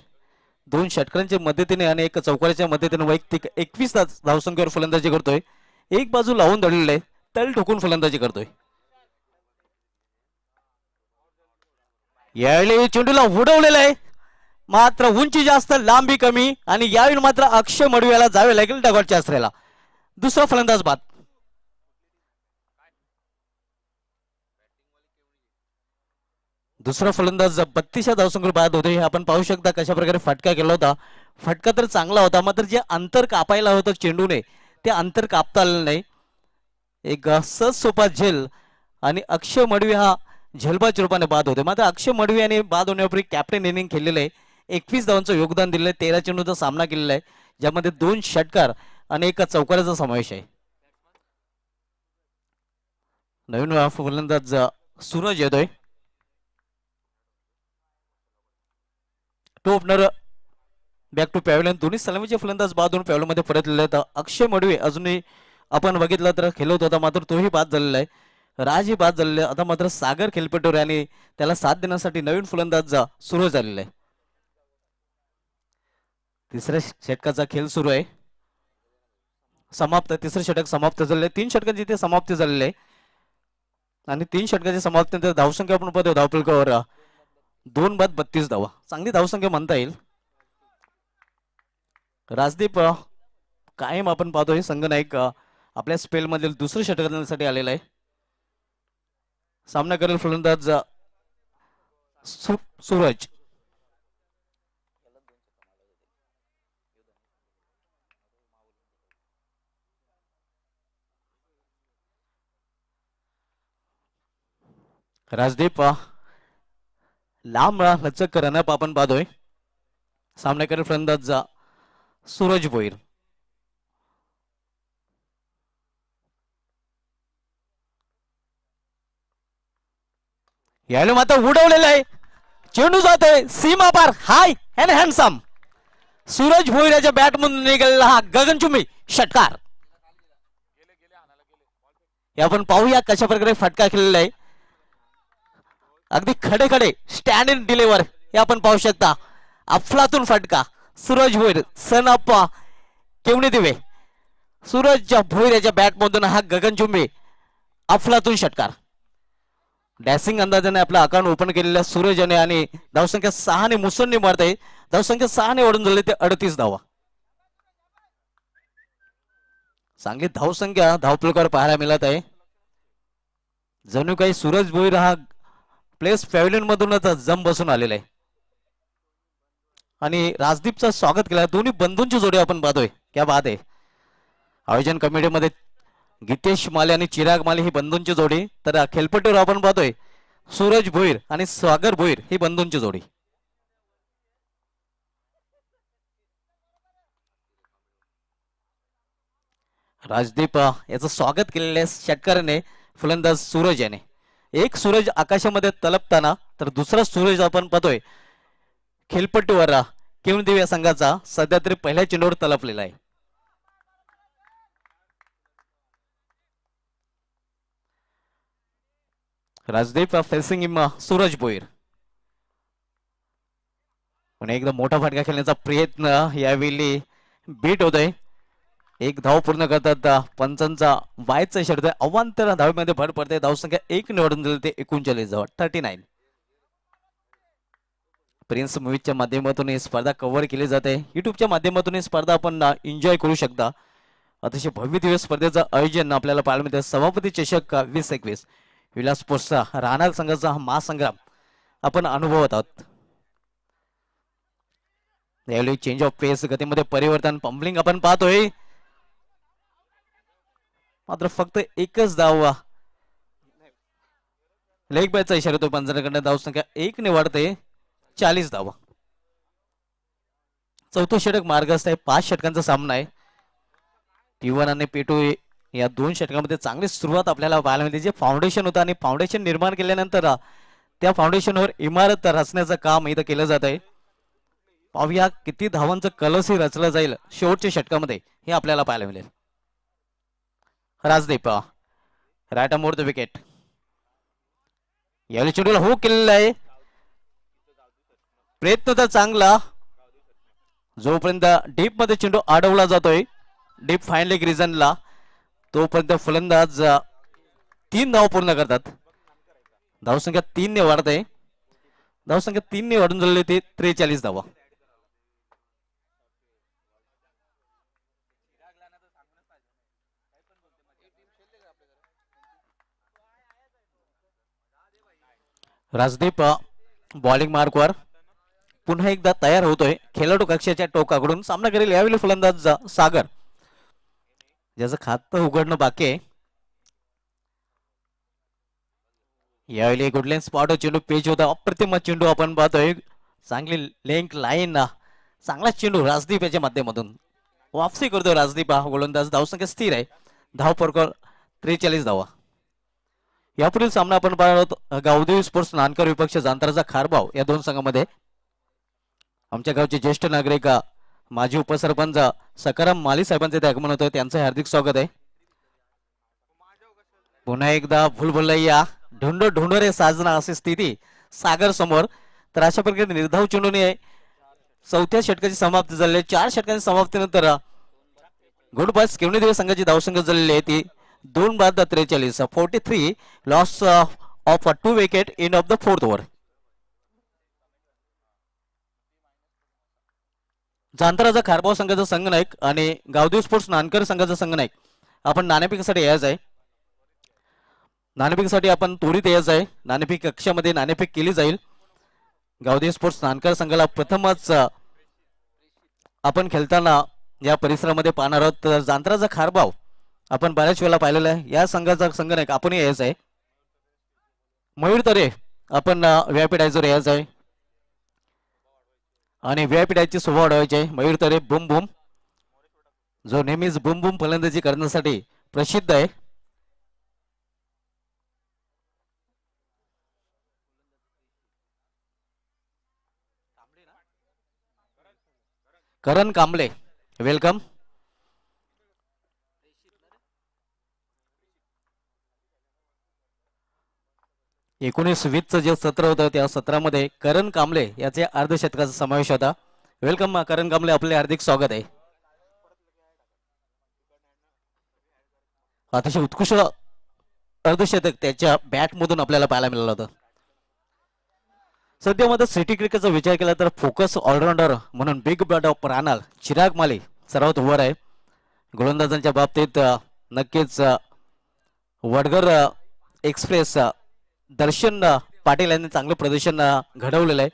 2 षटकांच्या मदतीने आणि 1 चौकाराच्या मदतीने वैयक्तिक 21 धावसंख्येवर फलंदाजी करतोय. एक बाजू लावून धरलेलं आहे, तळ ठोकून फलंदाजी करतोय. यावेळी चेंडूला उडवलेलं आहे मात्र उंची जास्त लांबी कमी आणि यावेळी मात्र अक्षय मडवी याला जावे लागेल डगॉटच्या आश्रयाला. दुसरा फलंदाज बाद. दुसरा फलंदाज 32 धावसंख्येवर बाद होते. हे आपण पाहू शकता कशा प्रकारे फटका केला होता. फटका तर चांगला होता मात्र जे अंतर कापायला होतं चेंडूने ते अंतर कापता आलेलं नाही. एक सहज सोपा झेल आणि अक्षय मडवी हा झेलबाज रूपाने बाद होते. मात्र अक्षय मडवी याने बाद होण्यापूर्वी कॅप्टन इनिंग खेळलेलं आहे. 21 धावांचं योगदान दिलेलं आहे. 13 चेंडूचा सामना केलेला आहे ज्यामध्ये 2 षटकार आणि 1 चौकाराचा समावेश आहे. नवीन फलंदाज सूरज येतोय. Two opener back to pavilion. दोन्ही सलामीचे फलंदाज बाद होऊन पॅव्हलियन मध्ये परतलेले आहेत. अक्षय मडवी अजूनही आपण बघितलं तर खेळत होता मात्र तोही बाद झालेला आहे. राजही बाद झालेला आहे. आता मात्र सागर खेलपेटोर आणि त्याला साथ देण्यासाठी नवीन फलंदाज सुरू झालेला आहे. तिसऱ्या षटकाचा खेळ सुरू आहे. समाप्त. तिसरं षटक समाप्त झालेलं आहे. 3 षटकांची ते समाप्ती झालेली आहे आणि 3 षटकाची समाप्तीनंतर धावसंख्या आपण पाहतो धावफलकावर 2 बाद 32 धावा. चांगली धावसंख्या म्हणता येईल. राजदीप कायम आपण पाहतोय संघ नायक आपल्या स्पेल मधील दुसऱ्या षटकासाठी आलेला आहे. सामना करेल फलंदाज सूरज. राजदीप लांब लचक रनअप आपण पाहतोय. सामना करेल फलंदाज सूरज भोईर. यायला मात्र उडवलेलं आहे. चेंडू जातोय सीमा पार. हाय अँड हँडसम. सूरज भोईर याच्या बॅटमधून निघालेला हा गगनचुंबी षटकार. हे आपण पाहूया कशा प्रकारे फटका खेळलेला आहे. अगदी खडे खडे स्टँड इन डिलिव्हर हे आपण पाहू शकता. अफलातून फटका. सूरज भोईर सन ऑफ केवणी दिवे. सूरज भोईर याच्या बॅटमधून हा गगनचुंबी अफलातून षटकार. डॅसिंग अंदाजाने आपला अकाउंट ओपन केलेल्या सूरज याने आणि धावसंख्या 6 ने मुसंडी मारते. धावसंख्या 6 ने वाढून झाली ते 38 धावा. चांगली धावसंख्या धावफलकावर पाहायला मिळत आहे. जणू काही सूरज भोईर हा प्लेस पॅव्हलियन मधूनच जम बसून आलेला आहे आणि राजदीपचं स्वागत केलं. दोन्ही बंधूंची जोडी आपण पाहतोय. क्या बात आहे. आयोजन कमिटीमध्ये गीतेश माले आणि चिराग माले ही बंधूंची जोडी, तर खेळपट्टीवर आपण पाहतोय सूरज भोईर आणि सागर भोईर ही बंधूंची जोडी. राजदीप याचं स्वागत केलेल्या षटकाराने फलंदाज सूरज याने. एक सूरज आकाशामध्ये तलपताना तर दुसरा सूरज आपण पाहतोय खेळपट्टीवर केवणदेव या संघाचा सध्या तरी पहिल्या चेंडूवर तलपलेला आहे. राजदीप फेसिंग इम सूरज भोईर. पण एकदम मोठा फटका खेळण्याचा प्रयत्न यावेळी बीट होतोय. एक धाव पूर्ण करतात पंचांचा वायचा षटक अवांतर धावेमध्ये भर पडते. धावसंख्या 1 निवडून दिली ते 39 धावा 39. प्रिन्स मूवीजच्या माध्यमातून ही स्पर्धा कव्हर केली जाते. युट्यूबच्या माध्यमातून ही स्पर्धा आपण एन्जॉय करू शकता. अतिशय भव्य दिवस स्पर्धेचं आयोजन आपल्याला पाहायला मिळते. सभापती चषक 2021 विलास स्पोर्ट्सचा राहणार संघाचा हा महासंग्राम आपण अनुभवत आहोत. यावेळी चेंज ऑफ पेस गतीमध्ये परिवर्तन पंबलिंग आपण पाहतोय. मात्र फक्त एकच धाव लेग बॅटचा इशारा तो पंचांकडे. धावसंख्या 1 ने वाढते 40 धावा. चौथं षटक मार्गस्थ आहे. 5 षटकांचा सामना आहे. T1 आणि P2 या 2 षटकांमध्ये चांगली सुरुवात आपल्याला पाहायला मिळते. जे फाउंडेशन होतं आणि फाउंडेशन निर्माण केल्यानंतर त्या फाउंडेशनवर इमारत रचण्याचं काम इथं केलं जात आहे. पाहूया किती धावांचं कलसही रचलं जाईल शेवटच्या षटकामध्ये हे आपल्याला पाहायला मिळेल. Rajdeep right more the wicket. यावेळी चेंडूला हुक केलेला आहे. प्रयत्न तर चांगला. जोपर्यंत डीप मध्ये चेंडू अडवला जातोय डीप फाईन लेग रिजनला तोपर्यंत फलंदाज 3 धाव पूर्ण करतात. धावसंख्या 3 ने वाढते. धावसंख्या 3 ने वाढून झालेली ते 43 धावा. राजदीप बॉलिंग मार्कवर पुन्हा एकदा तयार होतोय. खेळाडू कक्षाच्या टोकाकडून सामना करेल यावेळी फलंदाज सागर ज्याचं खातं उघडणं बाकी आहे. यावेळी गुडलेन स्पॉट चेंडू पेच होता. अप्रतिम चेंडू आपण पाहतोय. चांगली लेंथ लाईन चांगला चेंडू राजदीप याच्या माध्यमातून वापसी करतोय राजदीप हा गोलंदाज. धावसंख्या स्थिर आहे. धाव फरक 43 धावा. यापुढील सामना आपण पाहत गावदेवी स्पोर्ट्स नानकर विपक्ष जांताराचा खारबाव या 2 संघामध्ये. आमच्या गावचे ज्येष्ठ नागरिक माजी उपसरपंच सकाराम माली साहेबांचे ते आगमन होतं. त्यांचं हार्दिक स्वागत आहे. पुन्हा एकदा भुलभुलैया ढोंड ढोंडरे साजना अशी स्थिती सागर समोर. तर अशा प्रकारे निर्धाव चेंडूने 4थ्या षटकाची समाप्ती झाली. 4 षटकांची समाप्तीनंतर गुड बॉयज केवणी दिवस संघाची धावसंख्या झालेली आहे ती 2-43 43 loss of 2 wicket in of the 4th over. जांतराचा खारबाव संघाचा संघनायक आणि गावदेव स्पोर्ट्स नानकर संघाचा संघनायक आपण नाणेफेकीसाठी यायचं आहे. नाणेफेकीसाठी आपण त्वरित यायचं आहे. नाणेफेक कक्षामध्ये नाणेफेक केली जाईल. गावदेव स्पोर्ट्स नानकर संघाला प्रथमच आपण खेळताना या परिसरामध्ये पाहणार आहोत. तर जांतराचा खारबाव आपण बऱ्याच वेळेला पाहिलेला आहे. या संघाचा संघनायक आपण यायचं आहे. मयूर तरे आपण व्यापीडायचर यायचं आहे आणि व्यापीडायची स्वभाव वाढवायचे आहे. मयूर तरे बुम बुम जो नेहमीच बुम बुम फलंदाजी करण्यासाठी प्रसिद्ध आहे. करण कांबळे वेलकम. एकोणीस 20चं जे सत्र होतं त्या सत्रामध्ये करण कांबळे याचे अर्धशतकाचा समावेश होता. वेलकम करण कांबळे आपले हार्दिक स्वागत आहे. अतिशय उत्कृष्ट अर्धशतक त्याच्या बॅटमधून आपल्याला पाहायला मिळालं होतं. सध्या मध्ये सिटी क्रिकेटचा विचार केला तर फोकस ऑलराऊंडर म्हणून बिग बॅट ऑफ राहणार चिराग माले सर्वात वर आहे. गोलंदाजांच्या बाबतीत नक्कीच वडगर एक्सप्रेस दर्शन पाटील यांनी चांगलं प्रदर्शन घडवलेलं आहे.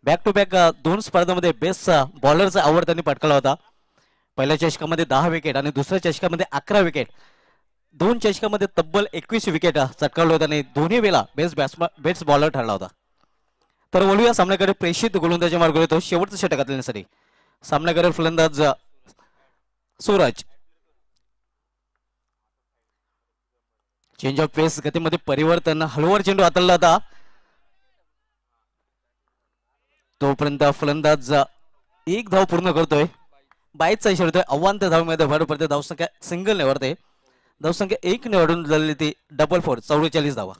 बॅक टू बॅक 2 स्पर्धांमध्ये बेस्ट बॉलरचा अवॉर्ड त्यांनी पटकावला होता. पहिल्या चषकामध्ये 10 विकेट आणि दुसऱ्या चषकामध्ये 11 विकेट. 2 चषकामध्ये तब्बल 21 विकेट चटकावले होते आणि दोन्ही वेळा बेस्ट बॉलर ठरला होता. तर बोलूया सामन्याकडे. प्रेषित गोलंदाजी मार्ग येतो शेवटचं षटक घालण्यासाठी. सामन्याकडे फलंदाज सूरज. चेंज ऑफ पेस गतीमध्ये परिवर्तन. हलवर चेंडू हाताळला होता तोपर्यंत फलंदाज 1 धाव पूर्ण करतोय. 22चा इशारा होतोय. अवांतर धावेमध्ये भर पडते. धावसंख्या सिंगल निवडते. धावसंख्या 1 निवडून झालेली ती 4-4 44 धावा.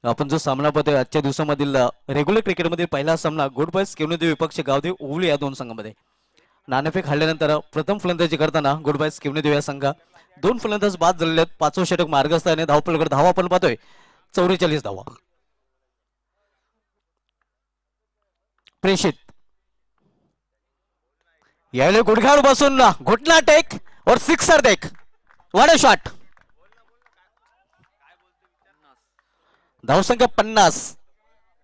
आपण जो सामना पाहतोय आजच्या दिवसामधील रेग्युलर क्रिकेटमध्ये पहिला सामना गुड बॉयज केवणी विपक्ष गावदेव ओवली या 2 संघांमध्ये. नाणेफेक हल्ल्यानंतर प्रथम फलंदाजी करताना गुड बाय स्किवने देऊया संघ. 2 फलंदाज बाद झालेले आहेत. 5वं षटक मार्गस्थ आहे. धावपलकर धावा आपण पाहतोय 44 धावा. प्रेषित यावेळी गुडघ्यावर बसून घुटना टेक और सिक्सर देख. What a shot. धावसंख्या 50.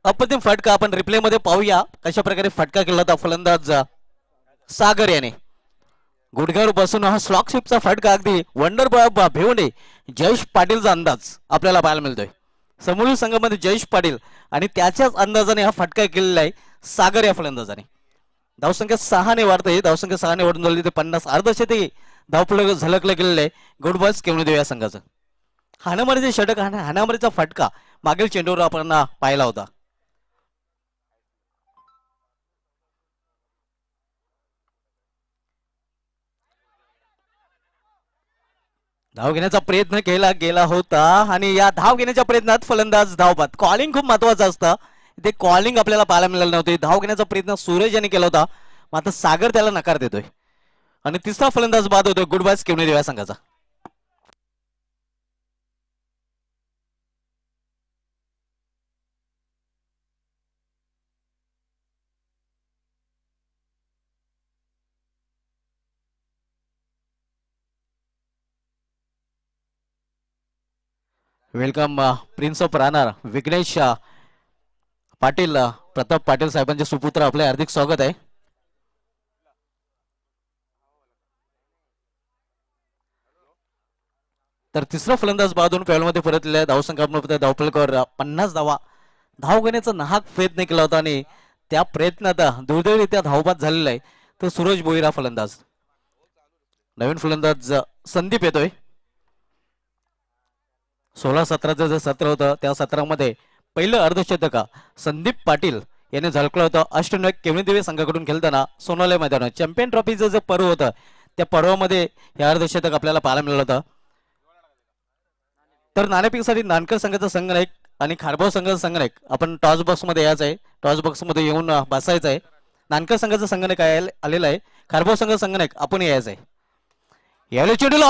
अप्रतिम फटका आपण रिप्ले मध्ये पाहूया कशा प्रकारे फटका केला होता फलंदाज सागर याने. गुडघ्यावर बसून हा स्लॉकशिपचा फटका अगदी वंडर भिवंडे जयेश पाटीलचा अंदाज आपल्याला पाहायला मिळतोय. समोरील संघामध्ये जयेश पाटील आणि त्याच्याच अंदाजाने हा फटका केलेला आहे सागर या फलंदाजाने. धावसंख्या 6 ने वाढते. धावसंख्या 6 ने वाढून झाली ते 50. अर्धशतकी धावपळ झलकलं गेलेलं आहे गुड बॉयज केवणे देऊ या संघाचं. हाणामारीचे षटक हाणामारीचा फटका मागील चेंडूवर आपण पाहिला होता. धाव घेण्याचा प्रयत्न केला गेला होता आणि या धाव घेण्याच्या प्रयत्नात फलंदाज धावपात. कॉलिंग खूप महत्वाचं असतं. ते कॉलिंग आपल्याला पाहायला मिळालं नव्हते. धाव घेण्याचा प्रयत्न सूरज यांनी केला होता मात्र सागर त्याला नकार देतोय आणि तिसरा फलंदाज बाद होतोय गुड बाय केवणे देऊ या संघाचा. वेलकम प्रिन्स ऑफ राहणार विघ्नेश पाटील प्रताप पाटील साहेबांचे सुपुत्र आपले हार्दिक स्वागत आहे. तर तिसरा फलंदाज बाजून पॅलमध्ये परतलेला धावसंख्या धावपलकर 50 धावा. धाव घेण्याचा नाहक प्रयत्न केला होता आणि त्या प्रयत्नात दुर्दैवरित्या धावबाद झालेला आहे. तर सूरज भोईर हा फलंदाज. नवीन फलंदाज संदीप येतोय. 16-17चं जे सत्र होतं त्या सत्रामध्ये पहिलं अर्धशतक संदीप पाटील याने झळकलं होतं. अष्टनायक केवणे देवी संघाकडून खेळताना सोनाली मैदानात चॅम्पियन ट्रॉफीचं जे पर्व होतं त्या पर्वामध्ये हे अर्धशतक आपल्याला पाहायला मिळालं होतं. तर नाणेफेकीसाठी नानकर संघाचा संघनायक आणि खारबाव संघाचा संघनायक आपण टॉस बॉक्स मध्ये यायचं आहे. टॉस बॉक्स मध्ये येऊन बसायचं आहे. नानकर संघाचा संघनायक आलेला आहे. खारबाव संघाचा संघनायक आपण यायचं आहे. यावेळी चेंडूला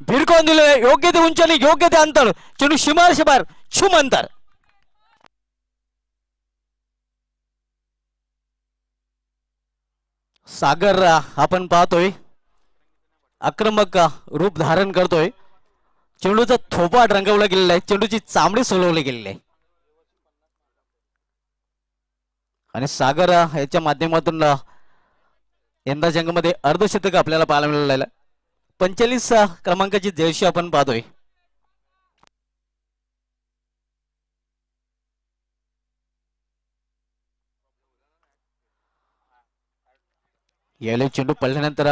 भिरकावून दिले. योग्य ते उंचीने योग्य ते अंतर. चेंडू शिमार शिमार छुम अंतर. सागर आपण पाहतोय आक्रमक रूप धारण करतोय. चेंडूचा थोपा रंगवला गेलेला आहे. चेंडूची चामडी सोलवली गेलेली आहे आणि सागर याच्या माध्यमातून यंदा जंगमध्ये अर्धशतक आपल्याला पाहायला मिळालेलं. 45 क्रमांकाची जर्सी आपण पाहतोय. यावेळी चेंडू पडल्यानंतर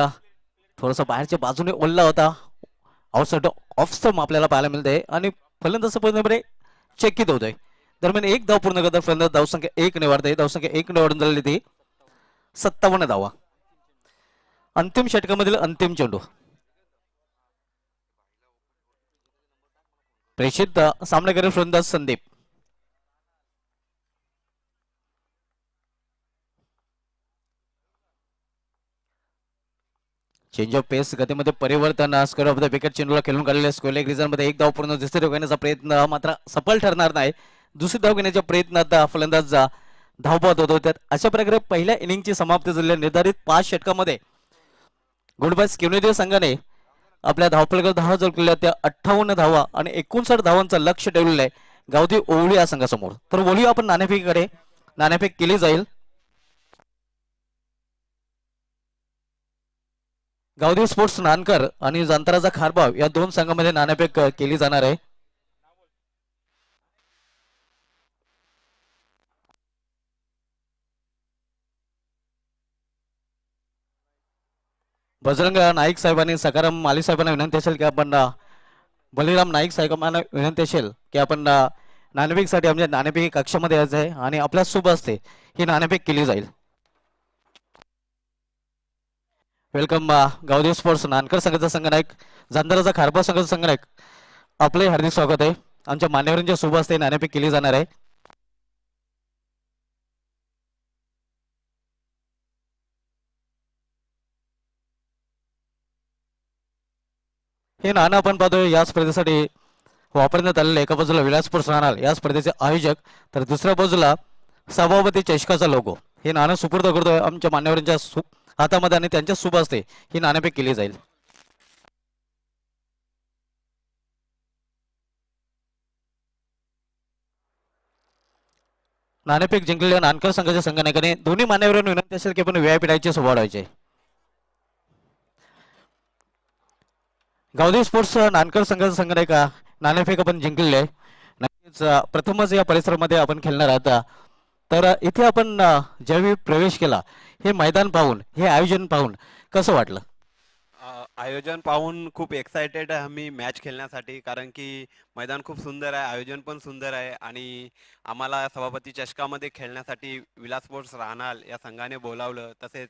थोडासा बाहेरच्या बाजूने ओढला होता. आउटसाइड ऑफ स्टंप आपल्याला पाहायला मिळते आणि फलंदाज पूर्णपणे चकित होतोय. दरम्यान एक धाव पूर्ण करता फलंदाज धावसंख्या 1 ने वाढते. धावसंख्या 1 ने वाढून झालेली ती 57 धावा. अंतिम षटकामधील अंतिम चेंडू प्रेषित सामनावीर फलंदाज संदीप. चेंज ऑफ पेस गतीमध्ये परिवर्तन. स्क्वेअर ऑफ द विकेट चेंडूला खेळून काढलेल्या स्क्वेअर रिझन मध्ये एक धाव पूर्ण. दुसरी धाव घेण्याचा प्रयत्न मात्र सफल ठरणार नाही. दुसरी धाव घेण्याच्या प्रयत्नात फलंदाज धावपात होतो. त्यात अशा प्रकारे पहिल्या इनिंगची समाप्ती झालेल्या निर्धारित 5 षटकामध्ये गुड बाय केवणे संघाने आपल्या धावपळीवर धावा जोडलेल्या त्या 58 धावा आणि 59 धावांचं लक्ष ठेवलेलं आहे गावठी ओवळी या संघासमोर. तर बोलूया आपण नाणेफेकीकडे. नाणेफेक केली जाईल. गावदेव स्पोर्ट्स नानकर आणि जांतराचा खारबाव या 2 संघांमध्ये नाणेफेक केली जाणार आहे. बजरंग नाईक साहेबांनी सकाराम माली साहेबांना विनंती असेल की आपण बलिराम नाईक साहेबांना विनंती असेल की आपण नाणेफेकीसाठी आमच्या नाणेफेकी कक्षामध्ये यायचं आहे आणि आपल्या सोबत असते ही नाणेफेक केली जाईल. वेलकम गावदेव स्पोर्ट्स नानकर संघाचा संघनायक जांतराचा खारबाव संघाचा संघनायक आपले हार्दिक स्वागत आहे. आमच्या मान्यवरांच्या सोबत असते नाणेफेक केली जाणार आहे. हे नाणं आपण पाहतोय या स्पर्धेसाठी वापरण्यात आलेले एका बाजूला विलासपूर राहणार या स्पर्धेचे आयोजक तर दुसऱ्या बाजूला सभापती चषकाचा लोगो हे नाणं सुपूर्द करतोय आमच्या मान्यवरांच्या हातामध्ये आणि त्यांच्या शुभ हस्ते ही नाणेफेक केली जाईल. नाणेफेक जिंकलेल्या नानकर संघाच्या संघटनेकडे दोन्ही मान्यवरांना विनंती असेल की आपण व्यापीठाचे स्वभाव वाढवायचे. गावदेवी स्पोर्ट्स नानकर संघाचा संघटना नाणेफेक आपण जिंकलेले आहे. नक्कीच प्रथमच या परिसरामध्ये आपण खेळणार आहात. तर इथे आपण ज्यावेळी प्रवेश केला हे मैदान पाहून हे आयोजन पाहून कसं वाटलं?
आयोजन पाहून खूप एक्सायटेड आहे आम्ही मॅच खेळण्यासाठी, कारण की मैदान खूप सुंदर आहे, आयोजन पण सुंदर आहे आणि आम्हाला सभापती चषकामध्ये खेळण्यासाठी विलास स्पोर्ट्स राहणार या संघाने बोलावलं. तसेच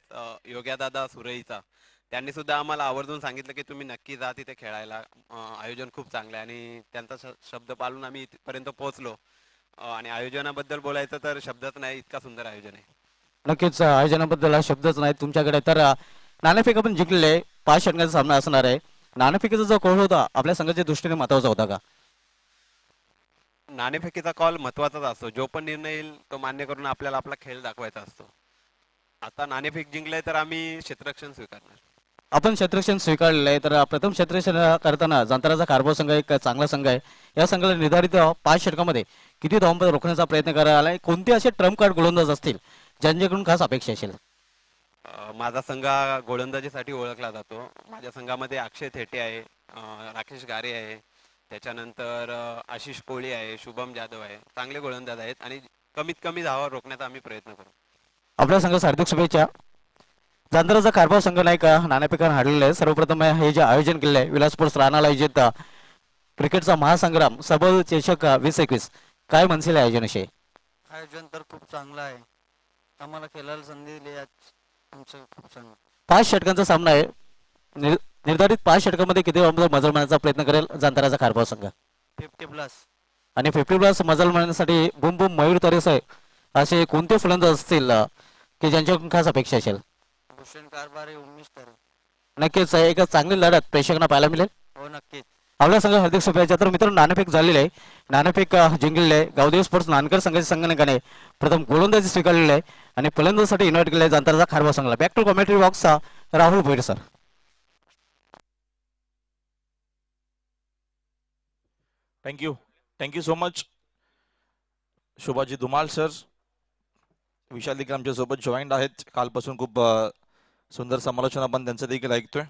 योग्यादादा सुरईचा त्यांनी सुद्धा आम्हाला आवर्जून सांगितलं की तुम्ही नक्की जा तिथे खेळायला. आयोजन खूप चांगलं आहे आणि त्यांचा शब्द पाळून आम्ही इथपर्यंत पोहोचलो. आणि आयोजनाबद्दल बोलायचं तर शब्दच नाही, इतका सुंदर आयोजन आहे.
नक्कीच आयोजनाबद्दल हा शब्दच नाही तुमच्याकडे. तर नाणेफेक आपण जिंकलेले 5 षटकांचा सामना असणार आहे. नाणेफेकीचा जो कौल होता आपल्या संघाच्या दृष्टीने महत्वाचा होता का?
नाणेफेकीचा कॉल महत्वाचाच असतो. जो पण निर्णय येईल तो मान्य करून आपल्याला आपला खेळ दाखवायचा असतो. आता नाणेफेक जिंकले तर आम्ही क्षेत्ररक्षण स्वीकारणार.
आपण क्षेत्ररक्षण स्वीकारलेलं आहे. तर प्रथम क्षेत्ररक्षण करताना जांताराचा कारभार संघ एक चांगला संघ आहे. या संघाला निर्धारित 5 षटकामध्ये किती धावांपर्यंत रोखण्याचा प्रयत्न करायला आलाय? कोणते असे ट्रम्प कार्ड गोलंदाज असतील ज्यांच्याकडून खास अपेक्षा असेल?
माझा संघ हा गोलंदाजीसाठी ओळखला जातो. माझ्या संघामध्ये अक्षय थेटे आहे, राकेश गारे आहे, त्याच्यानंतर आशिष कोळी आहे, शुभम जाधव आहे. चांगले गोलंदाज आहेत आणि कमीत कमी धावा रोखण्याचा आम्ही प्रयत्न करू.
आपल्या संघास हार्दिक शुभेच्छा. जांताराचा कारभार संघ नाही का नाणेफेकानं हारलेलं आहे. सर्वप्रथम हे जे आयोजन केले आहे विलास स्पोर्ट्स राहणार आयोजित क्रिकेटचा महासंग्राम सबल चषक 2021 काय म्हणशील आयोजनाविषयी?
आयोजन तर खूप चांगलं आहे. आम्हाला खेळायला संधी दिली आमचं खूप चांगलं.
5 षटकांचा सामना आहे. निर्धारित 5 षटकामध्ये किती मजल मारण्याचा प्रयत्न करेल जांताराचा कारभार संघ?
50+
आणि 50+ मजल मारण्यासाठी बुम बुम मयूर तरेसाय असे कोणते फलंदाज असतील की ज्यांच्याकडून खास अपेक्षा असेल?
भूषण कारभारी, उमेश तर.
नक्कीच एक चांगली लढत प्रेक्षकांना पाहायला मिळेल.
हो नक्कीच.
आपल्या संघ हार्दिक शुभेच्छा. तर मित्रांनो नाणेफेक झालेले आहे. नाणेफेक जिंकलेले आहे. गावदेवी स्पोर्ट्स नानकर संघाच्या संघटनेने प्रथम गोलंदाजी स्वीकारलेली आहे आणि फलंदाजीसाठी इन्व्हाइट केले आहे जांताराचा कारभार संघाला. बॅक टू कॉमेंट्री बॉक्सचा Rahul Bhoir sir.
Thank you so much Shobhaji Dhumal sir. Vishal देखील आमच्यासोबत जॉईंट आहेत. कालपासून खूप सुंदर समालोचन आपण त्यांचं देखील ऐकतोय.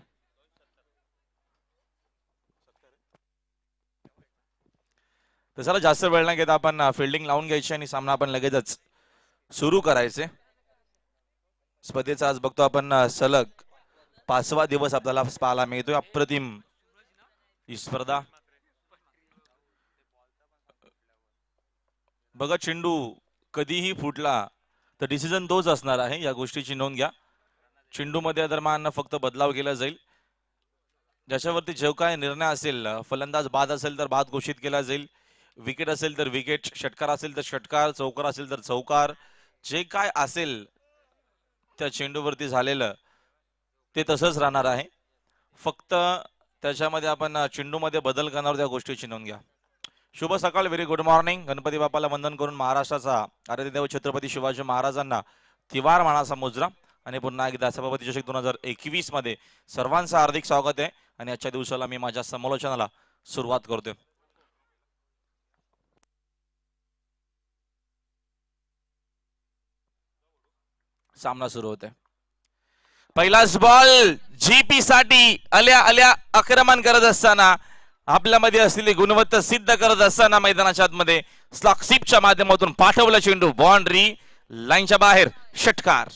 तसाला जास्त वेळ न घेता आपण फिल्डिंग लावून घ्यायची आणि सामना आपण लगेचच सुरू करायचे. स्पर्धेचा आज बघतो आपण सलग 5वा दिवस आपल्याला पाहायला मिळतोय. अप्रतिम ही स्पर्धा. बघा चेंडू कधीही फुटला तर डिसिजन तोच असणार आहे, या गोष्टीची नोंद घ्या. चेंडूमध्ये दरम्यान फक्त बदलाव केला जाईल. ज्याच्यावरती जो काय निर्णय असेल, फलंदाज बाद असेल तर बाद घोषित केला जाईल, विकेट असेल तर विकेट, षटकार असेल तर षटकार, चौकार असेल तर चौकार. जे काय असेल त्या चेंडूवरती झालेलं ते तसंच राहणार आहे. फक्त त्याच्यामध्ये आपण चेंडूमध्ये बदल करणार त्या गोष्टीची नोंद घ्या. शुभ सकाळ, व्हेरी गुड मॉर्निंग. गणपती बाप्पाला वंदन करून महाराष्ट्राचा आराध्यदेव छत्रपती शिवाजी महाराजांना तिवार मानाचा मुजरा आणि पुन्हा एकदा सभापती चषक 2021 मध्ये सर्वांचं हार्दिक स्वागत आहे. आणि आजच्या दिवसाला मी माझ्या समालोचनाला सुरुवात करतोय. सामना सुरू होतोय. पहिलाच बॉल जीपी साठी आल्या आल्या आक्रमण करत असताना आपल्यामध्ये असलेली गुणवत्ता सिद्ध करत असताना मैदानाच्या आतमध्ये स्लॉकशिपच्या माध्यमातून पाठवला चेंडू बाउंड्री लाईनच्या बाहेर, षटकार.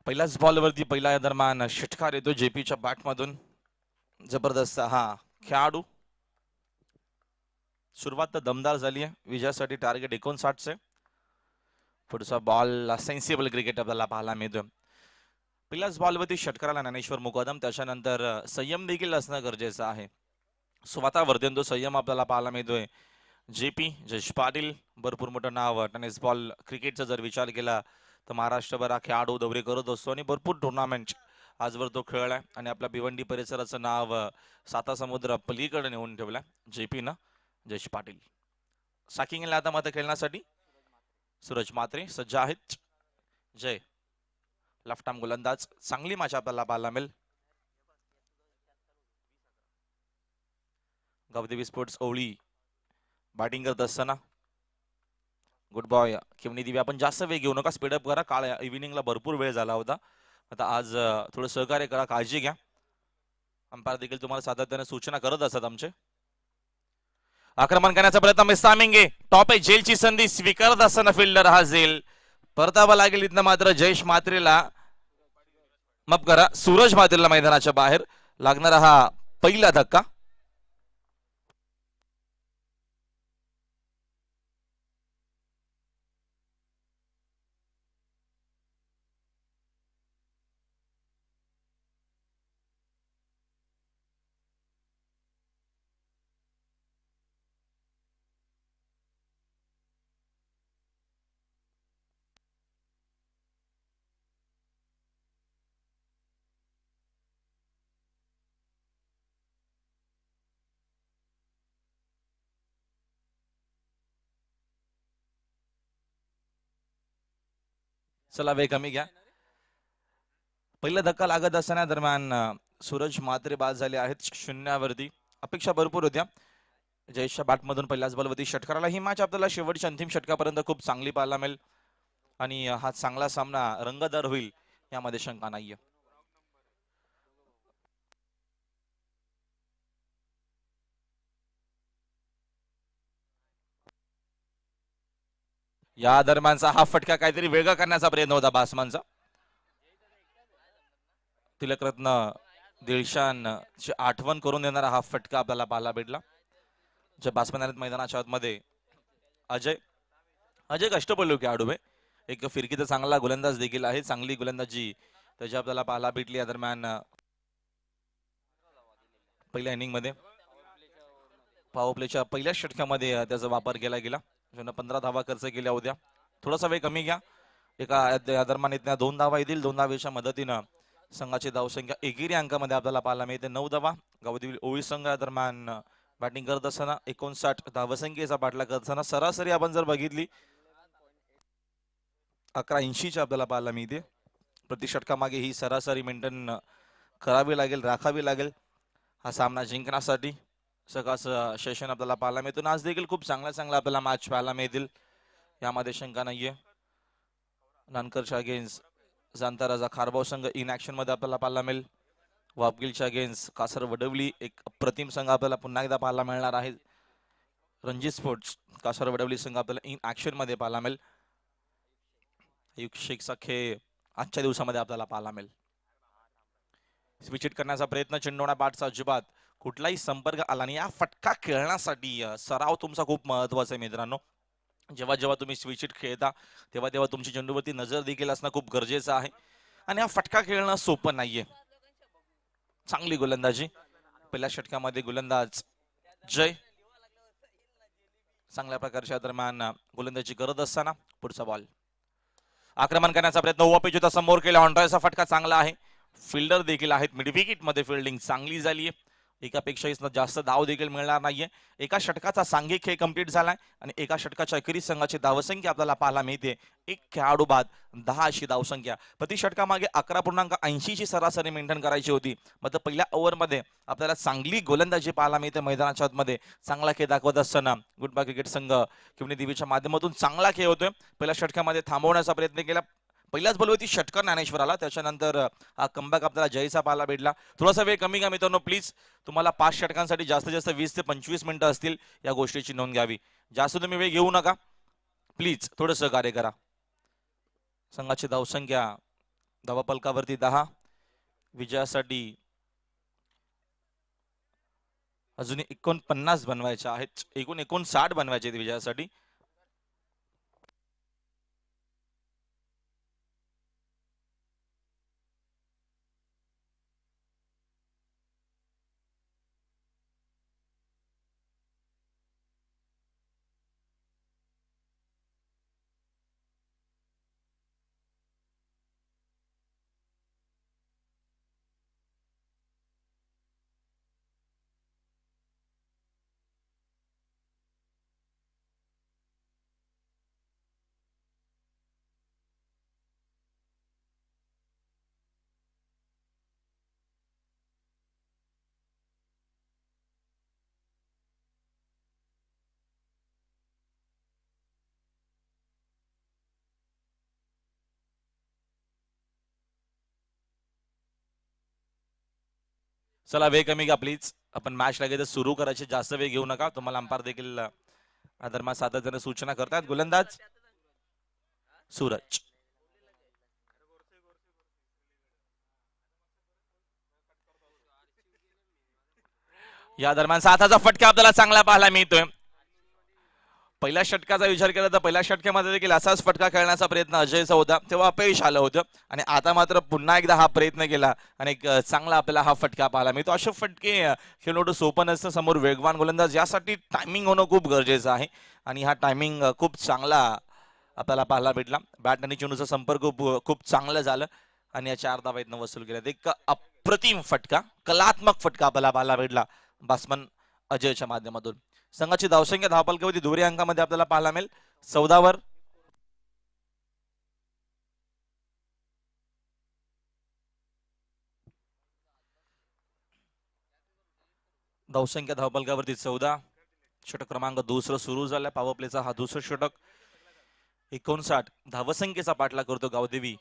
पहिल्याच बॉलवरती पहिल्या दरम्यान षटकार येतो जेपीच्या बॅटमधून. जबरदस्त हा खेळाडू. सुरुवात तर दमदार झाली आहे. विजयासाठी टार्गेट 59 आहे. पुढचा बॉल सेन्सिबल क्रिकेट आपल्याला पाहायला मिळतोय. पहिल्याच बॉलवरती षटकाराला ज्ञानेश्वर मुकदम. त्याच्यानंतर संयम देखील असणं गरजेचं आहे. स्वतःवरती तो संयम आपल्याला पाहायला मिळतोय. जेपी जयेश पाटील भरपूर मोठं नाव. टेनिस बॉल क्रिकेटचा जर विचार केला तर महाराष्ट्रभर हा खेळाडू दौरे करत असतो आणि भरपूर टुर्नामेंट आजवर तो खेळलाय आणि आपल्या भिवंडी परिसराचं नाव साता समुद्र पलीकडे नेऊन ठेवलंय जेपी न. जयेश पाटील साकिंगला आता मत खेळण्यासाठी सूरज मात्रे सज्ज आहेत. जय लेफ्ट आर्म गोलंदाज. चांगली मॅच आपल्याला पाहायला मिळेल. गावदेवी स्पोर्ट्स ओवळी बॅटिंग करत असताना गुड बॉय किमनी दिवे. आपण जास्त वेळ घेऊ नका, स्पीडअप करा. काळ इव्हिनिंगला भरपूर वेळ झाला होता. आता आज थोडं सहकार्य करा, काळजी घ्या. अंपायर देखील तुम्हाला सातत्याने सूचना करत असतात आमचे. आक्रमण करण्याचा प्रयत्न मिसामिंगे. टॉप आहे जेलची संधी स्वीकारत असताना फिल्डर हा झेल. परतावा लागेल इथनं मात्र जयेश मात्रेला, माफ करा सूरज मात्रेला मैदानाच्या बाहेर लागणारा हा पहिला धक्का. चला वेग कमी घ्या. पहिला धक्का लागत असताना दरम्यान सूरज मात्रे बाद झाले आहेत शून्यावरती. अपेक्षा भरपूर होत्या जयेशच्या बॅटमधून पहिल्याच बॉलवरती षटकाराला. ही मॅच आपल्याला शेवटच्या अंतिम षटकापर्यंत खूप चांगली पाहायला मिळेल आणि हा चांगला सामना रंगतदार होईल यामध्ये शंका नाहीये. या दरम्यानचा हा फटका काहीतरी वेगळा करण्याचा प्रयत्न होता बासमानचा. तिलकरत्न दिलशान ची आठवण करून देणारा हा फटका आपल्याला पाहायला भेटला. जे बासमन आहेत मैदानाच्या आतमध्ये अजय कष्टपडलो खेळाडू आहे. एक फिरकीचा चांगला गोलंदाज देखील आहे. चांगली गोलंदाजी त्याची आपल्याला पाहायला भेटली. या दरम्यान पहिल्या इनिंग मध्ये पॉवर प्लेच्या पहिल्या षटकामध्ये त्याचा वापर केला गेला. 15 धावा खर्च केल्या होत्या. थोडासा वेळ कमी घ्या. एका दरम्यान इथल्या 2 धावा येतील. 2 धावेच्या मदतीनं संघाची धावसंख्या एकेरी अंकामध्ये आपल्याला पाहायला मिळते 9 धावा. गावदेवी ओळी संघ दरम्यान बॅटिंग करत असताना 59 धावसंख्येचा पाठला करत असताना सरासरी आपण जर बघितली 1180 आपल्याला पाहायला मिळते. प्रति षटकामागे ही सरासरी मेंटेन करावी लागेल, राखावी लागेल हा सामना जिंकण्यासाठी. सगळं सेशन आपल्याला पाहायला मिळतो. आज देखील खूप चांगला आपल्याला मॅच पाहायला मिळतील यामध्ये शंका नाहीये. नानकरच्या अगेन्स्ट जांताराजा खारबाव संघ इन ऍक्शन मध्ये आपल्याला पाहायला मिळेल. वापगिलच्या अगेन्स्ट कासर वडवली एक अप्रतिम संघ आपल्याला पुन्हा एकदा पाहायला मिळणार आहे. रणजित स्पोर्ट्स कासर वडवली संघ आपल्याला इन ऍक्शन मध्ये पाहायला मिळेल. आयुष शेखचा खेळ आजच्या दिवसामध्ये आपल्याला पाहायला मिळेल. स्विच हिट करण्याचा प्रयत्न चेंडवणा बॅटचा अजिबात कुठलाही संपर्क आला नाही. या फटका खेळण्यासाठी सराव तुमचा खूप महत्वाचा आहे मित्रांनो. जेव्हा तुम्ही स्विच हिट खेळता तेव्हा तुमची चेंडूवरती नजर देखील असणं खूप गरजेचं आहे. आणि हा फटका खेळणं सोपं नाहीये. चांगली गोलंदाजी पहिल्या षटकामध्ये गोलंदाज जय चांगल्या प्रकारच्या दरम्यान गोलंदाजी करत असताना पुढचा बॉल आक्रमण करण्याचा प्रयत्न ओव्हर पिच होता समोर केला. ऑनड्रायचा फटका चांगला आहे. फिल्डर देखील आहेत. मिड विकेट मध्ये फिल्डिंग चांगली झाली आहे. एकापेक्षा जास्त धाव देखील मिळणार नाहीये. एका षटकाचा सांघिक खेळ कंप्लीट झालाय आणि एका षटकाच्या अखेरीस संघाची धावसंख्या आपल्याला पाहायला मिळते. एक खेळाडू बाद 10 अशी धावसंख्या. प्रति षटकामागे 11.80 ची सरासरी मेंटेन करायची होती. मात्र पहिल्या ओव्हरमध्ये आपल्याला चांगली गोलंदाजी पाहायला मिळते मैदानाच्या आतमध्ये. चांगला खेळ दाखवत असताना गुडबा क्रिकेट संघ किमनी देवीच्या माध्यमातून चांगला खेळ होतोय. पहिल्या षटकामध्ये थांबवण्याचा प्रयत्न केला. पहिल्याच बॉलवरती षटकार ज्ञानेश्वराला. त्याच्यानंतर हा कमबॅक आपल्याला जयचा पाहायला भेटला. थोडासा वेळ कमी घ्या मित्रांनो प्लीज. तुम्हाला 5 षटकांसाठी जास्तीत जास्त 20 ते 25 मिनिटं असतील. या गोष्टीची नोंद घ्यावी. जास्त तुम्ही वेळ घेऊ नका प्लीज. थोडं सहकार्य करा. संघाची धावसंख्या धावाफलकावरती 10. विजयासाठी अजून 49 बनवायच्या आहेत. एकूण 59 बनवायचे आहेत विजयासाठी. चला वेळ कमी घ्या प्लीज. आपण मॅच लगेच सुरू करायची. जास्त वेळ घेऊ नका. तुम्हाला अंपायर देखील आदरमा सातत्याने सूचना करतात. गोलंदाज सूरज. या दरम्यान 7चा फटका आपल्याला चांगला पाहायला मिळतोय. पहिल्या षटकाचा विचार केला तर पहिल्या षटकामध्ये देखील असाच फटका खेळण्याचा प्रयत्न अजयचा होता, तेव्हा अपयश आलं होतं. आणि आता मात्र पुन्हा एकदा हा प्रयत्न केला आणि एक चांगला आपल्याला हा फटका पाहायला मिळतो. असे फटके खेळणं सोपं नसतं. समोर वेगवान गोलंदाज, यासाठी टायमिंग होणं खूप गरजेचं आहे आणि हा टायमिंग खूप चांगला आपल्याला पाहायला भेटला. बॅट आणि चेंडूचा संपर्क खूप चांगलं झालं आणि या 4 धावा इथनं वसूल केल्या. एक अप्रतिम फटका, कलात्मक फटका आपल्याला पाहायला भेटला बॅट्समन अजयच्या माध्यमातून. संघाची धावसंख्या धावपलकावरती दुहेरी अंकामध्ये आपल्याला पाहायला मिळेल 14 धावसंख्या धावपलकावरती 14. षटक क्रमांक 2 सुरू झालाय. पॉवर प्लेचा हा दुसरं षटक. 59 धावसंख्येचा पाठलाग करतो गावदेवी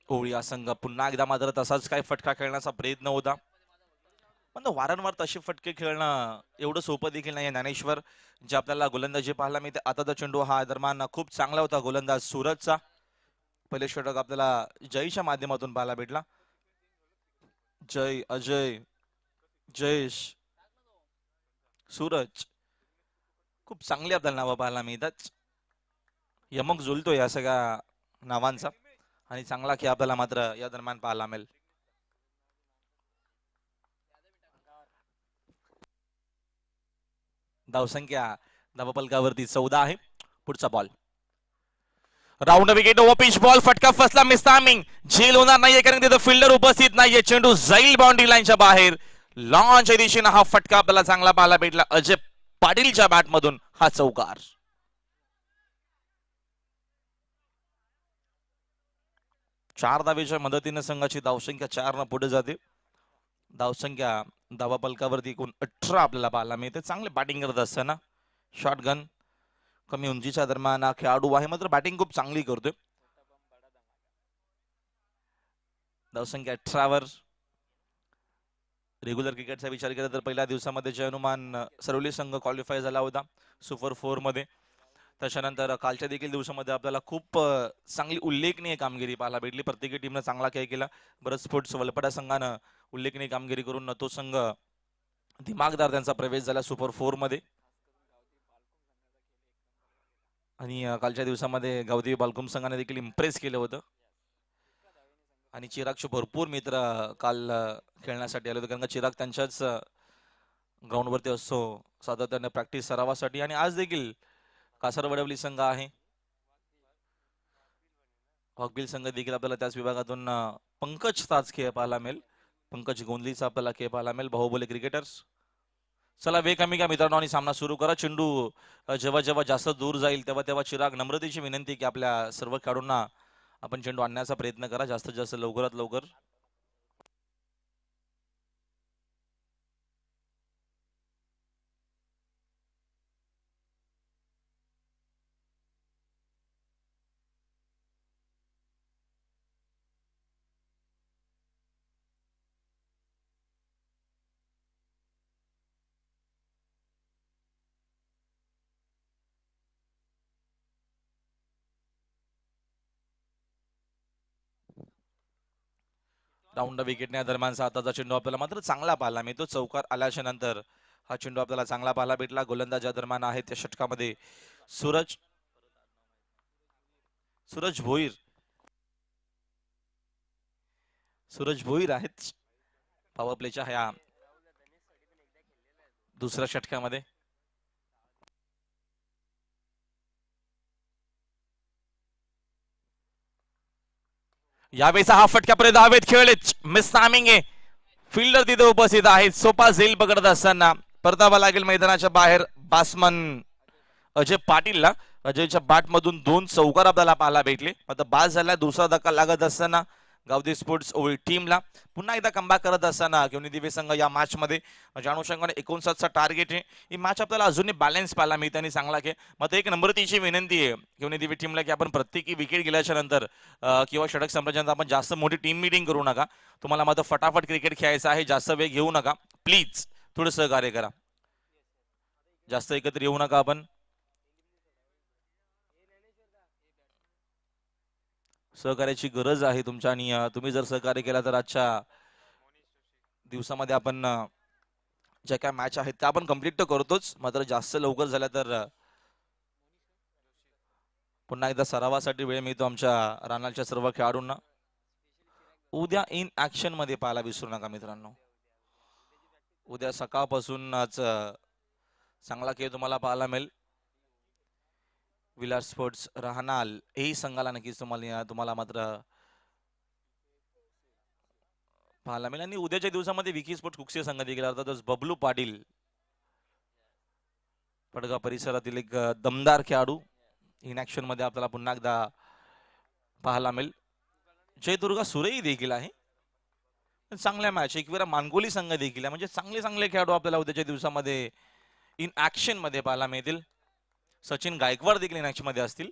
ओळी हा संघ. पुन्हा एकदा मात्र तसाच काय फटका खेळण्याचा प्रयत्न होता, पण वारंवार तसे फटके खेळणं एवढं सोपं देखील नाही. ज्ञानेश्वर जे आपल्याला गोलंदाजी पाहायला मिळते. आताचा चेंडू हा दरम्यान खूप चांगला होता गोलंदाज सूरजचा. पहिले षटक आपल्याला जयच्या माध्यमातून पाहायला भेटला. जय, अजय, जयेश, सूरज, खूप चांगली आपल्याला नावं पाहायला मिळतात. यमक जुलतो या सगळ्या नावांचा आणि चांगला खेळ आपल्याला मात्र या दरम्यान पाहायला मिळेल. धावसंख्या धावपलकावरती 14 आहे. पुढचा ball round wicket over pitch ball. फटका फसला. Miss timing. झेल होणार नाहीये कारण तिथं फिल्डर उपस्थित नाहीये. चेंडू जाईल बाउंड्री लाईनच्या बाहेर. लॉनच्या दिशेने हा फटका आपल्याला चांगला पाहायला भेटला. अजय पाटीलच्या बॅट मधून हा चौकार. 4 धावेच्या मदतीने संघाची धावसंख्या 4 न पुढे जाते. धावसंख्या धावापलकावरती एकूण 18 आपल्याला पाहायला मिळते. चांगले बॅटिंग करत असताना शॉटगन कमी उंचीच्या दरम्यान हा खेळाडू आहे, मात्र बॅटिंग खूप चांगली करतोय. धावसंख्या 18 वर. रेग्युलर क्रिकेटचा विचार केला तर पहिल्या दिवसामध्ये जय हनुमान सरवली संघ क्वालिफाय झाला होता सुपर 4 मध्ये. त्याच्यानंतर कालच्या देखील दिवसामध्ये आपल्याला खूप चांगली उल्लेखनीय कामगिरी पाहायला भेटली. प्रत्येकी टीमनं चांगला खेळ केला. बरंच स्पोर्ट्स वलपडा संघानं उल्लेखनीय कामगिरी करून तो संघ दिमागदार त्यांचा प्रवेश झाला सुपर 4 मध्ये. आणि कालच्या दिवसामध्ये गावदेवी बालकुम संघाने देखील इम्प्रेस केलं होतं आणि चिरागचे भरपूर मित्र काल खेळण्यासाठी आले होते, कारण का चिराग त्यांच्याच ग्राउंडवरती असतो सातत्याने प्रॅक्टिस सरावासाठी. आणि आज देखील कासार वडवली संघ आहे. हॉकबिल संघ देखील आपल्याला त्याच विभागातून पंकज ताज खेळ पाहायला मिळेल. पंकज गोंधलीचा आपल्याला खेळ पाहायला मिळेल. बाहुबली क्रिकेटर्स. चला वेळ कमी घ्या मित्रांनो आणि सामना सुरू करा. चेंडू जेव्हा जेव्हा जास्त दूर जाईल तेव्हा तेव्हा चिराग नम्रतेची विनंती की आपल्या सर्व खेळाडूंना आपण चेंडू आणण्याचा प्रयत्न करा जास्तीत जास्त लवकरात लवकर. राऊंड विकेटने दरम्यानचा आताचा चेंडू आपल्याला मात्र चांगला पाहायला मिळतो. चौकार आल्याच्या नंतर हा चेंडू आपल्याला चांगला पाहायला भेटला. गोलंदाजा दरम्यान आहे त्या षटकामध्ये सूरज भोईर आहेत पॉवर प्लेच्या ह्या दुसऱ्या षटकामध्ये. यावेळेचा हा फटक्यापर्यंत हवेत खेळले मिस टायमिंग आहे. फिल्डर तिथे उपस्थित आहेत. सोपा झेल पकडत असताना परतावा लागेल मैदानाच्या बाहेर बासमन अजय पाटीलला. अजयच्या बॅट मधून 2 चौकार आपल्याला पाहायला भेटले. आता बाद झाला. दुसरा धक्का लागत असताना गावदे स्पोर्ट्स ओळी टीमला पुन्हा एकदा कमबॅक करत असताना घेऊन दिवे संघ या मॅच मध्ये ज्या अनुषंगाने 59चा टार्गेट आहे. ही मॅच आपल्याला अजूनही बॅलन्स पाहायला मिळते आणि चांगला खेळ. मात्र एक नंबर 3ची विनंती आहे घेऊन दिवे टीमला की आपण प्रत्येकी विकेट गेल्याच्या नंतर किंवा षटक संपल्याच्या आपण जास्त मोठी टीम मिटिंग करू नका. तुम्हाला मात्र फटाफट क्रिकेट खेळायचं आहे. जास्त वेळ घेऊ नका प्लीज. थोडं सहकार्य करा. जास्त एकत्र येऊ नका आपण. सहकार्याची गरज आहे तुमच्या आणि तुम्ही जर सहकार्य केला तर आजच्या दिवसामध्ये आपण ज्या काय मॅच आहेत त्या आपण कंप्लीट तर करतोच. मात्र जास्त लवकर झाल्या तर पुन्हा एकदा सरावासाठी वेळ मिळतो आमच्या रानाच्या सर्व खेळाडूंना. उद्या इन ऍक्शन मध्ये पाहायला विसरू नका मित्रांनो. उद्या सकाळपासून आज चांगला खेळ तुम्हाला पाहायला मिळेल. विलास स्पोर्ट्स राहणार ही संघाला नक्कीच तुम्हाला मात्र पाहायला मिळेल. आणि उद्याच्या दिवसामध्ये विकी स्पोर्ट्स कुक्षी संघ देखील अर्थातच बबलू पाटील पडगाव परिसरातील एक दमदार खेळाडू इन ऍक्शन मध्ये आपल्याला पुन्हा एकदा पाहायला मिळेल. जयदुर्गा सुरेई देखील आहे. चांगल्या मॅच. एक वेळा मानगोली संघ देखील आहे. म्हणजे चांगले खेळाडू आपल्याला उद्याच्या दिवसामध्ये इन ऍक्शन मध्ये पाहायला मिळतील. सचिन गायकवाड देखील इन ऍक्शन मध्ये असतील.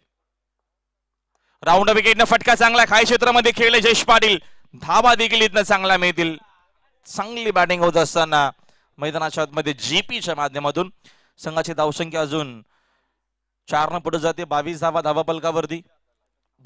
राऊंड विकेटनं फटका चांगला खाई क्षेत्रामध्ये खेळले जयेश पाटील. धावा देखील इथनं चांगला मिळतील. चांगली बॅटिंग होत असताना मैदानाच्या आतमध्ये जीपीच्या माध्यमातून संघाची धावसंख्या अजून 4 पुढे जाते. 22 धावा धावाफलकावरती.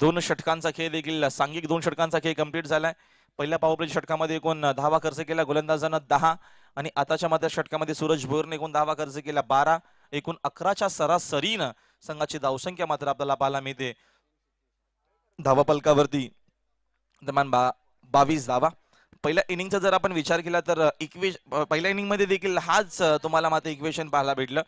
2 षटकांचा खेळ देखील सांघिक 2 षटकांचा खेळ कंप्लीट झालाय. पहिल्या पॉवर प्ले षटकामध्ये एकूण धावा खर्च केला गोलंदाजानं 10 आणि आताच्या मात्र षटकामध्ये सूरज भोईरने एकूण धावा खर्च केला 12. एकूण 11च्या सरासरीनं संघाची धावसंख्या मात्र आपल्याला पाहायला मिळते. धावाफलकावरती दरम्यान 22 धावा. पहिल्या इनिंगचा जर आपण विचार केला तर पहिल्या इनिंग मध्ये देखील हाच तुम्हाला मात्र इक्वेशन पाहायला भेटलं.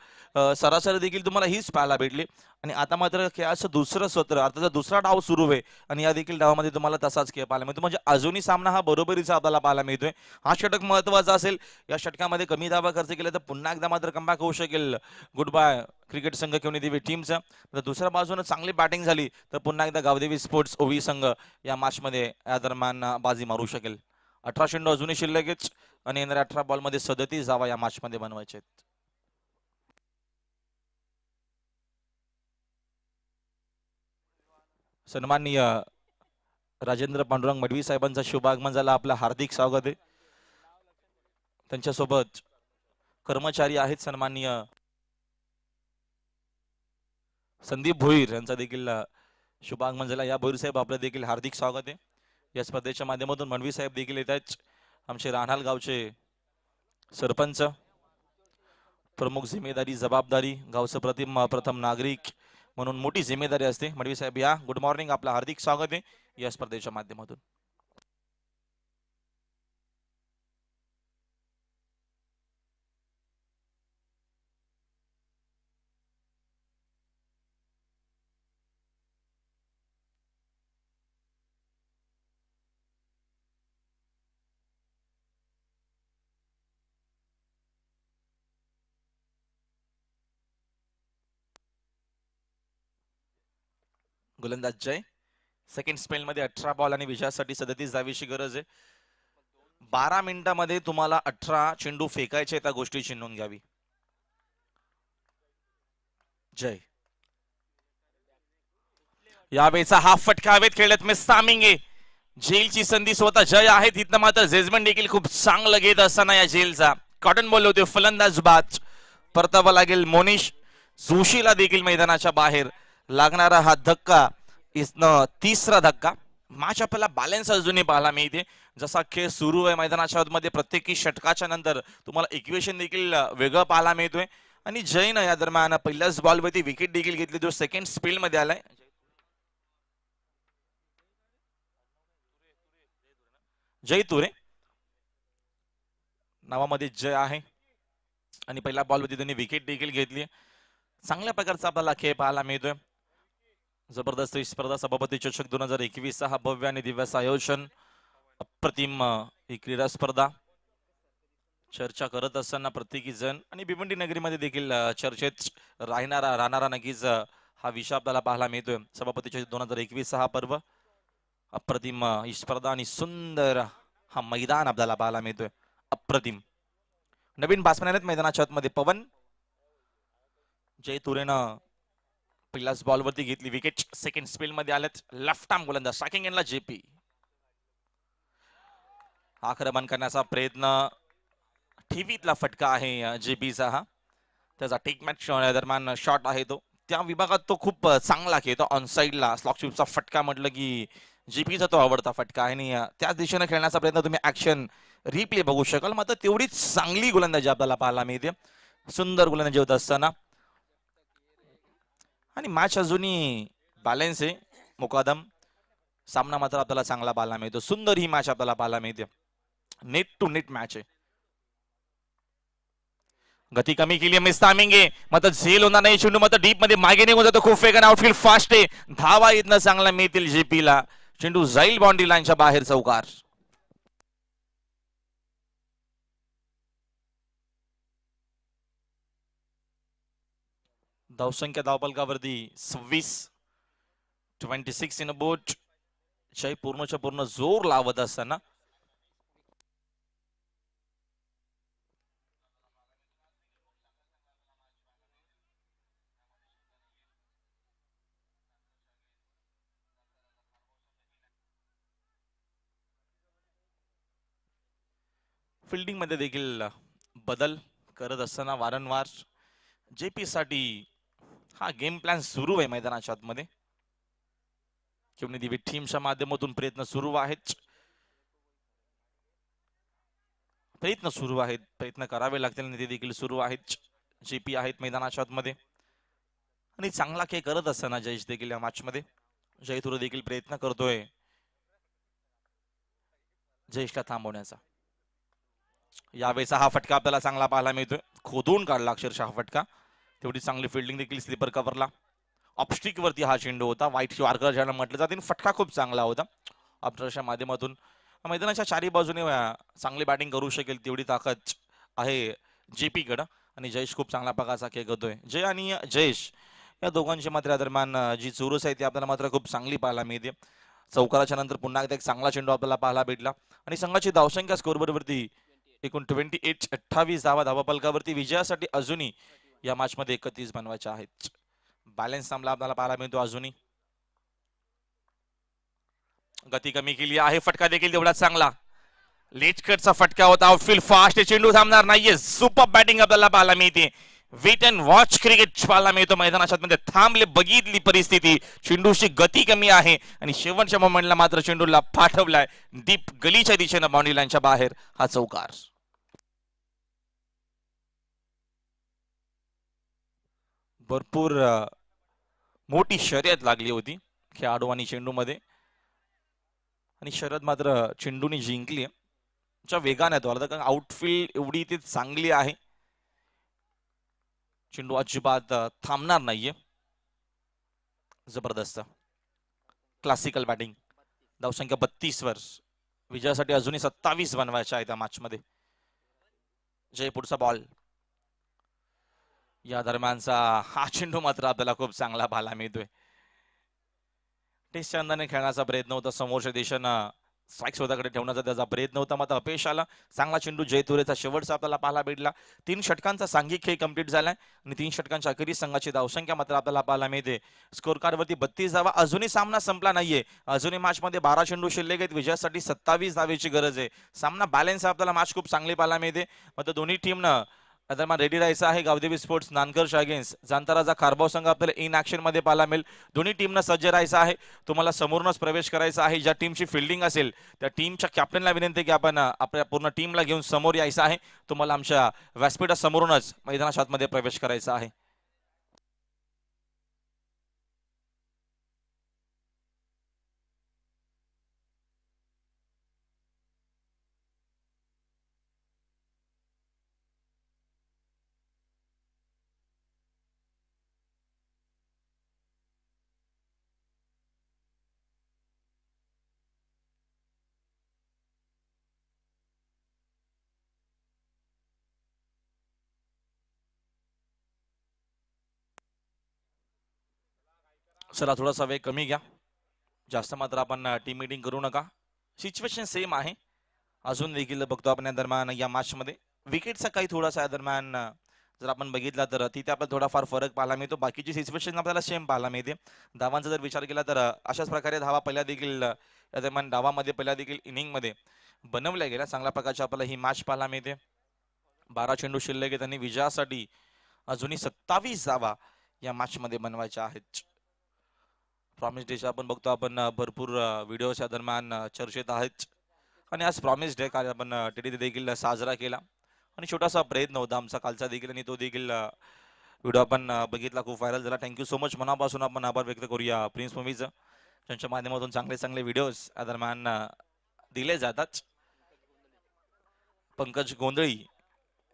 सरासरी देखील तुम्हाला हीच पाहायला भेटली. आणि आता मात्र खेळाचं दुसरं सत्र अर्थात दुसरा डाव सुरू आहे आणि या देखील डावामध्ये तुम्हाला तसाच खेळ पाहायला मिळतो. म्हणजे अजूनही सामना हा बरोबरीचा आपल्याला पाहायला मिळतोय. हा षटक महत्वाचा असेल. या षटकामध्ये कमी धावा खर्च केला तर पुन्हा एकदा मात्र कमबॅक होऊ शकेल गुड बाय क्रिकेट संघ घेऊन देवी टीमचा. तर दुसऱ्या बाजूने चांगली बॅटिंग झाली तर पुन्हा एकदा गावदेवी स्पोर्ट्स ओवी संघ या मॅच मध्ये या दरम्यान बाजी मारू शकेल. 18 चेंडू अजूनही शिल्लकच आणि येणाऱ्या 18 बॉल मध्ये 37 धावा या मॅच मध्ये बनवायचे आहेत. सन्माननीय राजेंद्र पांडुरंग मडवी साहेबांचा शुभागमन झाला. आपलं हार्दिक स्वागत आहे. त्यांच्यासोबत कर्मचारी आहेत सन्माननीय संदीप भोईर यांचा देखील शुभागमन झाला. या भोईर साहेब आपलं देखील हार्दिक स्वागत आहे. या स्पर्धेच्या माध्यमातून मनवी साहेब देखील येत आहेत. आमचे राहणार गावचे सरपंच. प्रमुख जिम्मेदारी जबाबदारी गावचं प्रथम नागरिक म्हणून मोठी जिम्मेदारी असते. मडवी साहेब या. Good morning. आपलं हार्दिक स्वागत आहे या स्पर्धेच्या माध्यमातून. गोलंदाज जय. सेकंड स्पेल मध्ये 18 बॉल आणि विजयासाठी 37 धावेची गरज आहे. 12 मिनिटांमध्ये तुम्हाला 18 चेंडू फेकायचे. त्या गोष्टीची नोंद घ्यावी. जय. यावेळेचा हा फटका हवेत खेळत मिस टायमिंग आहे. जेलची संधी स्वतः जय आहे. तिथनं मात्र जेजमेंट देखील खूप चांगलं घेत असताना या जेलचा कॉटन बॉल होते फलंदाज बाद. परतावा लागेल मोनिश जोशीला देखील मैदानाच्या बाहेर लागणारा हा धक्का. तिसरा धक्का. मॅच आपल्याला बॅलन्स अजूनही पाहायला मिळते. जसा खेळ सुरू आहे मैदानाच्या आतमध्ये प्रत्येकी षटकाच्या नंतर तुम्हाला इक्वेशन देखील वेगळं पाहायला मिळतोय. आणि जयनं या दरम्यान पहिल्याच बॉलवरती विकेट देखील घेतली, जो सेकंड स्पेल मध्ये आलाय. जय तुरे नावामध्ये जय आहे आणि पहिल्या बॉलवरती त्यांनी विकेट देखील घेतली. चांगल्या प्रकारचा आपल्याला खेळ पाहायला मिळतोय. जबरदस्त ही स्पर्धा सभापती चषक 2021 हा भव्य आणि दिव्य आयोजन, अप्रतिम ही क्रीडा स्पर्धा चर्चा करत असताना प्रत्येकी जण आणि भिवंडी नगरीमध्ये देखील चर्चेत राहणारा नक्कीच हा विषय आपल्याला पाहायला मिळतोय. सभापती चषक 2021 हा पर्व, अप्रतिम ही स्पर्धा आणि सुंदर हा मैदान आपल्याला पाहायला मिळतोय. अप्रतिम नवीन बॅट्समॅन आहेत मैदानाच्या आतमध्ये. पवन जय तुरेनं पहिल्याच बॉलवरती घेतली विकेट, सेकंड स्पेल मध्ये आलेत. लेफ्ट आर्म गोलंदाज स्ट्रायकिंग एंडला जेपी. आक्रमण करण्याचा प्रयत्न, ठेवीतला फटका आहे जेपीचा. हा त्याचा टेक मॅच दरम्यान शॉट आहे तो, त्या विभागात तो खूप चांगला खेळतो. ऑन साईडला स्लॉकशिपचा फटका म्हटलं की जीपीचा तो आवडता फटका आहे आणि त्याच दिशेने खेळण्याचा प्रयत्न तुम्ही ऍक्शन रिप्ले बघू शकाल. मात्र तेवढीच चांगली गोलंदाजी आपल्याला पाहायला मिळते, सुंदर गोलंदाजी होत असताना. आणि मॅच अजूनही बॅलन्स आहे. मुकादम सामना मात्र आपल्याला चांगला पाहायला मिळतो. सुंदर ही मॅच आपल्याला पाहायला मिळते. नेट टू नेट मॅच आहे. गती कमी केली मिस टायमिंग आहे, मात्र झेल होणार नाही. चेंडू मात्र डीप मध्ये मागे निघून जातो. खूप वेगाने आउटफील्ड फास्ट आहे. धावा इथनं चांगला मिळतील जेपीला. चेंडू जाईल बाउंड्री लाईनच्या बाहेर. चौकार. धावसंख्या धावपलकावरती 26 इन अ बोट. जय पूर्णच्या पूर्ण जोर लावत असताना फिल्डिंग मध्ये देखील बदल करत असताना वारंवार जेपी साठी हा गेम प्लॅन सुरू आहे मैदानाच्या आतमध्ये. दिव्य टीमच्या माध्यमातून प्रयत्न सुरू आहेत. प्रयत्न करावे लागतील आणि ते देखील सुरू आहेत. जेपी आहेत मैदानाच्या आतमध्ये आणि चांगला खेळ करत असताना जयेश देखील या मॅच मध्ये. जय तुरे देखील प्रयत्न करतोय जयेशला थांबवण्याचा. यावेळेचा हा फटका आपल्याला चांगला पाहायला मिळतोय. खोदून काढला अक्षरशः हा फटका. तेवढी चांगली फिल्डिंग देखील स्लीपर कव्हरला. ऑपस्टिक वरती हा चेंडू होता. व्हाईट वार्कर ज्याला म्हटलं जाते. फटका खूप चांगला होता. ऑप्टरच्या माध्यमातून मैदानाच्या चारी बाजूने चांगली बॅटिंग करू शकेल तेवढी ताकद आहे जेपी कडे आणि जयेश खूप चांगल्या प्रकारचा खेळ करतोय. जय आणि जयेश या दोघांच्या मात्र दरम्यान जी चुरस आहे ती आपल्याला मात्र खूप चांगली पाहायला मिळते. चौकाराच्या नंतर पुन्हा एकदा एक चांगला चेंडू आपल्याला पाहायला भेटला आणि संघाची धावसंख्या स्कोरबोर्डवरती एकूण 28 धावा धावापलकावरती. विजयासाठी अजूनही या मॅच मध्ये 31 बनवायच्या आहेत. बॅलन्स सामना आपल्याला पाहायला मिळतो. अजूनही गती कमी केली आहे. फटका देखील तेवढा चांगला. लेट कटचा फटका होता. आउटफील्ड फास्ट, चेंडू थांबणार नाहीये. सुपर बॅटिंग आपल्याला पाहायला मिळते. वेट अँड वॉच क्रिकेट पाहायला मिळतो मैदानाच्या मध्ये. थांबले, बघितली परिस्थिती. चेंडूची गती कमी आहे आणि शेवटच्या मोमेंटला मात्र चेंडूला पाठवलाय डीप गलीच्या दिशेनं बाउंड्री लाईनच्या बाहेर. हा चौकार. भरपूर मोठी शर्यत लागली होती खेळाडू आणि चेंडू मध्ये आणि शर्यत मात्र चेंडूने जिंकली. च्या वेगाने तो कारण आउटफील्ड एवढी ती चांगली आहे. चेंडू अजिबात थांबणार नाहीये. जबरदस्त क्लासिकल बॅटिंग. धावसंख्या 32 वर. विजयासाठी अजूनही 27 बनवायच्या आहेत या मॅच मध्ये. जय पुढचा बॉल. या दरम्यानचा हा चेंडू मात्र आपल्याला खूप चांगला पाहायला मिळतोय. टेस्टच्या अंदाने खेळण्याचा प्रयत्न होता. समोरच्या दिशेनं स्ट्राईक स्वतःकडे ठेवण्याचा त्याचा प्रयत्न होता, मात्र अपयश आला. चांगला चेंडू जय तुरेचा शेवटचा आपल्याला पाहायला भेटला. 3 षटकांचा सांघिक खेळ कंप्लीट झालाय आणि 3 षटकांच्या अखेरीस संघाची धावसंख्या मात्र आपल्याला पाहायला मिळते. स्कोर कार्ड वरती 32 धावा. अजूनही सामना संपला नाहीये. अजूनही मॅच मध्ये 12 चेंडू शिल्लक आहेत. विजयासाठी 27 धावेची गरज आहे. सामना बॅलन्स आपल्याला मॅच खूप चांगली पाहायला मिळते. मात्र दोन्ही टीमनं दरम्यान रेडी राहायचं आहे गावदेवी स्पोर्ट्स नानकर अगेन्स्ट जांताराचा खारबाव संघ आपल्याला इन ऍक्शन मध्ये पाहायला मिळेल. दोन्ही टीमनं सज्ज राहायचं आहे. तुम्हाला समोरूनच प्रवेश करायचा आहे. ज्या टीमची फिल्डिंग असेल त्या टीमच्या कॅप्टनला विनंती की आपण आपल्या पूर्ण टीमला घेऊन समोर यायचं आहे. तुम्हाला आमच्या व्यासपीठा समोरूनच मैदानाच्या आतमध्ये प्रवेश करायचा आहे. चला थोडासा वेळ कमी घ्या. जास्त मात्र आपण टीम मीटिंग करू नका. सिच्युएशन सेम आहे. अजून देखील बघतो आपण या दरम्यान या मॅच मध्ये विकेटचा काही थोडासा या दरम्यान जर आपण बघितला तर तिथे आपल्याला थोडाफार फरक पाहायला मिळतो. बाकीची सिच्युएशन आपल्याला सेम पाहायला मिळते. धावांचा जर विचार केला तर अशाच प्रकारे धावा पहिल्या देखील या दरम्यान डावामध्ये पहिल्या देखील इनिंग मध्ये बनवल्या गेल्या. चांगल्या प्रकारची आपल्याला ही मॅच पाहायला मिळते. 12 चेंडू शिल्लक आहे. त्यांनी विजयासाठी अजूनही 27 धावा या मॅच मध्ये बनवायच्या आहेत. प्रॉमिस डेचा आपण बघतो आपण भरपूर व्हिडिओच्या दरम्यान चर्चेत आहेत आणि आज प्रॉमिस डे काल आपण टीडी देखील साजरा केला आणि छोटासा प्रयत्न होता आमचा कालचा देखील आणि तो देखील व्हिडिओ आपण बघितला, खूप व्हायरल झाला. Thank you so much. मनापासून आपण आभार व्यक्त करूया प्रिन्स मूवीचं, त्यांच्या माध्यमातून चांगले चांगले व्हिडिओज या दरम्यान दिले जातात. पंकज गोंधळी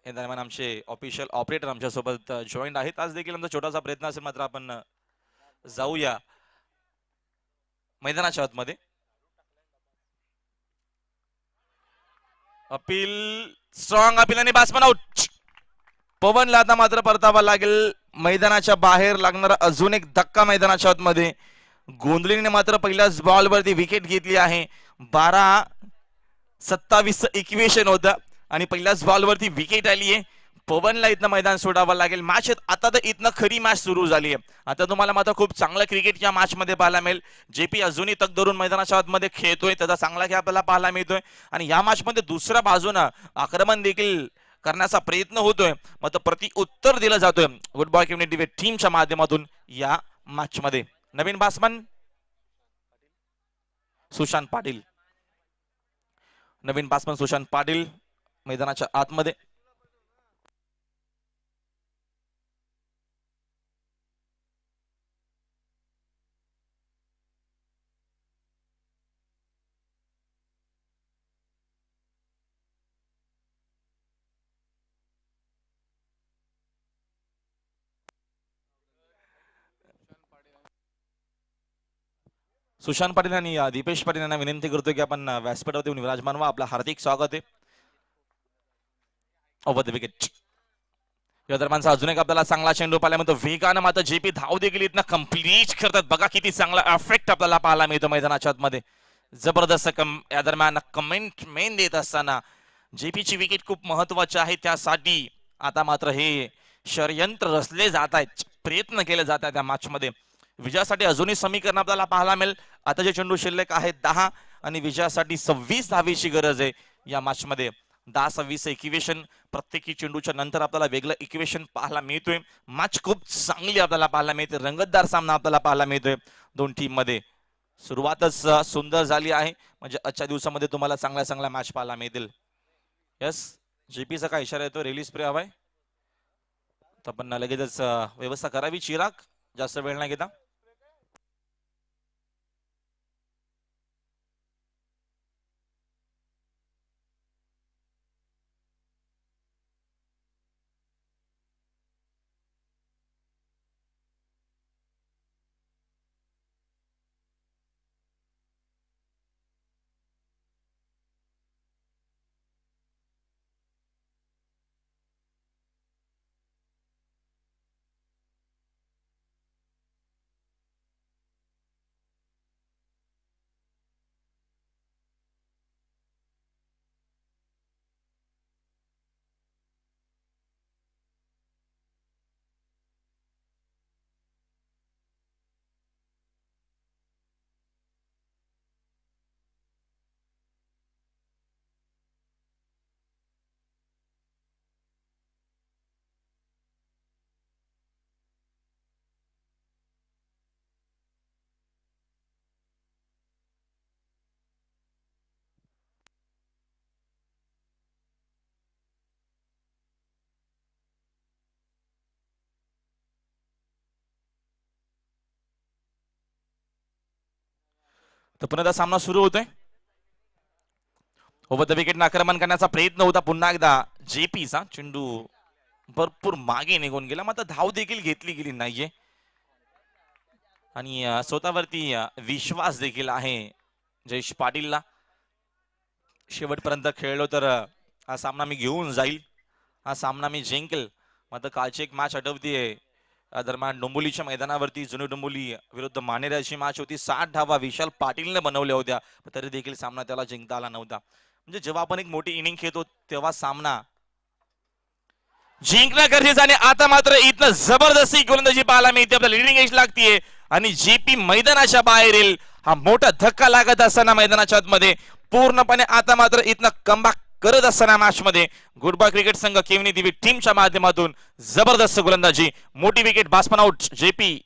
हे दरम्यान आमचे ऑफिशियल ऑपरेटर आमच्यासोबत जॉईंट आहेत. आज देखील आमचा छोटासा प्रयत्न असेल मात्र आपण जाऊया मैदानाच्या आतमध्ये. अपील स्ट्रॉंग अपील आणि बॅट्समन आउट. पवनला आता मात्र परतावा लागेल. मैदानाच्या बाहेर लागणारा अजून एक धक्का मैदानाच्या आतमध्ये. गोंधळीने मात्र पहिल्याच बॉलवरती विकेट घेतली आहे. 12-27 इक्वेशन होतं आणि पहिल्याच बॉलवरती विकेट आली आहे. पवनला इथनं मैदान सोडावं लागेल. मॅच आता तर इथनं खरी मॅच सुरू झाली आहे. आता तुम्हाला मात्र खूप चांगलं क्रिकेट या मॅच मध्ये पाहायला मिळेल. जेपी अजूनही तक धरून मैदानाच्या आतमध्ये खेळतोय, त्याचा चांगला खेळ आपल्याला पाहायला मिळतोय आणि या मॅच मध्ये दुसऱ्या बाजूनं आक्रमण देखील करण्याचा प्रयत्न होतोय, मात्र प्रति उत्तर दिलं जातोय गुड बॉय कम्युनिटी टीमच्या माध्यमातून या मॅच मध्ये. नवीन बॅट्समन सुशांत पाटील. नवीन बॅट्समन सुशांत पाटील मैदानाच्या आतमध्ये. सुशांत पाटील आणि दीपेश पाटील यांना विनंती करतो की आपण व्यासपीठावरती येऊन विराजमान व्हा. आपलं हार्दिक स्वागत आहे. Over the wicket. या दरम्यान अजून एक आपल्याला चांगला चेंडू पाहायला मिळतो. वेगानं मात्र जेपी धाव देखील इथनं कम्प्लीट करतात. बघा किती चांगला इफेक्ट आपल्याला पाहायला मिळतो मैदानाच्या आतमध्ये. जबरदस्त या दरम्यान कमेंट मेन देत असताना जेपीची विकेट खूप महत्वाची आहे. त्यासाठी आता मात्र हे षडयंत्र रचले जात आहेत, प्रयत्न केले जात आहेत या मॅच मध्ये. विजयासाठी अजूनही समीकरण आपल्याला पाहायला मिळेल. आता जे चेंडू शिल्लक आहेत 10 आणि विजयासाठी 26 धावेची गरज आहे या मॅच मध्ये. 10-26 इक्वेशन प्रत्येकी चेंडूच्या नंतर आपल्याला वेगळं इक्वेशन पाहायला मिळतोय. मॅच खूप चांगली आपल्याला पाहायला मिळते. रंगतदार सामना आपल्याला पाहायला मिळतोय दोन टीम मध्ये. सुरुवातच सुंदर झाली आहे, म्हणजे आजच्या दिवसामध्ये तुम्हाला चांगल्या चांगल्या मॅच पाहायला मिळतील. यस, जेपीचा काय इशारा येतो? रिलीज स्प्रे हवाय, तर आपण लगेचच व्यवस्था करावी. चिराग, जास्त वेळ नाही घेता. तर पुन्हा सामना सुरू होतोय. ओव्हर द विकेट आक्रमण करण्याचा प्रयत्न होता पुन्हा एकदा जेपीचा. चेंडू भरपूर मागे निघून गेला, मात्र धाव देखील घेतली गेली नाहीये. आणि स्वतःवरती विश्वास देखील आहे जयेश पाटीलला. शेवटपर्यंत खेळलो तर हा सामना मी घेऊन जाईल, हा सामना मी जिंकेल. मात्र कालची एक मॅच आठवतीये दरम्यान डोंबिवलीच्या मैदानावरती, जुनी डोंबिवली विरुद्ध मानेर अशी मॅच होती. 60 धावा विशाल पाटीलने बनवल्या होत्या, तरी देखील सामना त्याला जिंकता आला नव्हता. म्हणजे जेव्हा आपण एक मोठी इनिंग खेळतो तेव्हा सामना जिंकणं गरजेचं. आणि आता मात्र इथनं जबरदस्ती गोलंदाजी पाहायला मिळते, आपल्याला लिडिंग एज लागतीये आणि जेपी मैदानाच्या बाहेर येईल. हा मोठा धक्का लागत असताना मैदानाच्या आतमध्ये पूर्णपणे आता मात्र इथनं कमबॅक करत असताना मॅच मध्ये गुडबाय क्रिकेट संघ केवनी दिवी टीमच्या माध्यमातून जबरदस्त गोलंदाजी, मोठी विकेट, बास्पन आउट जेपी.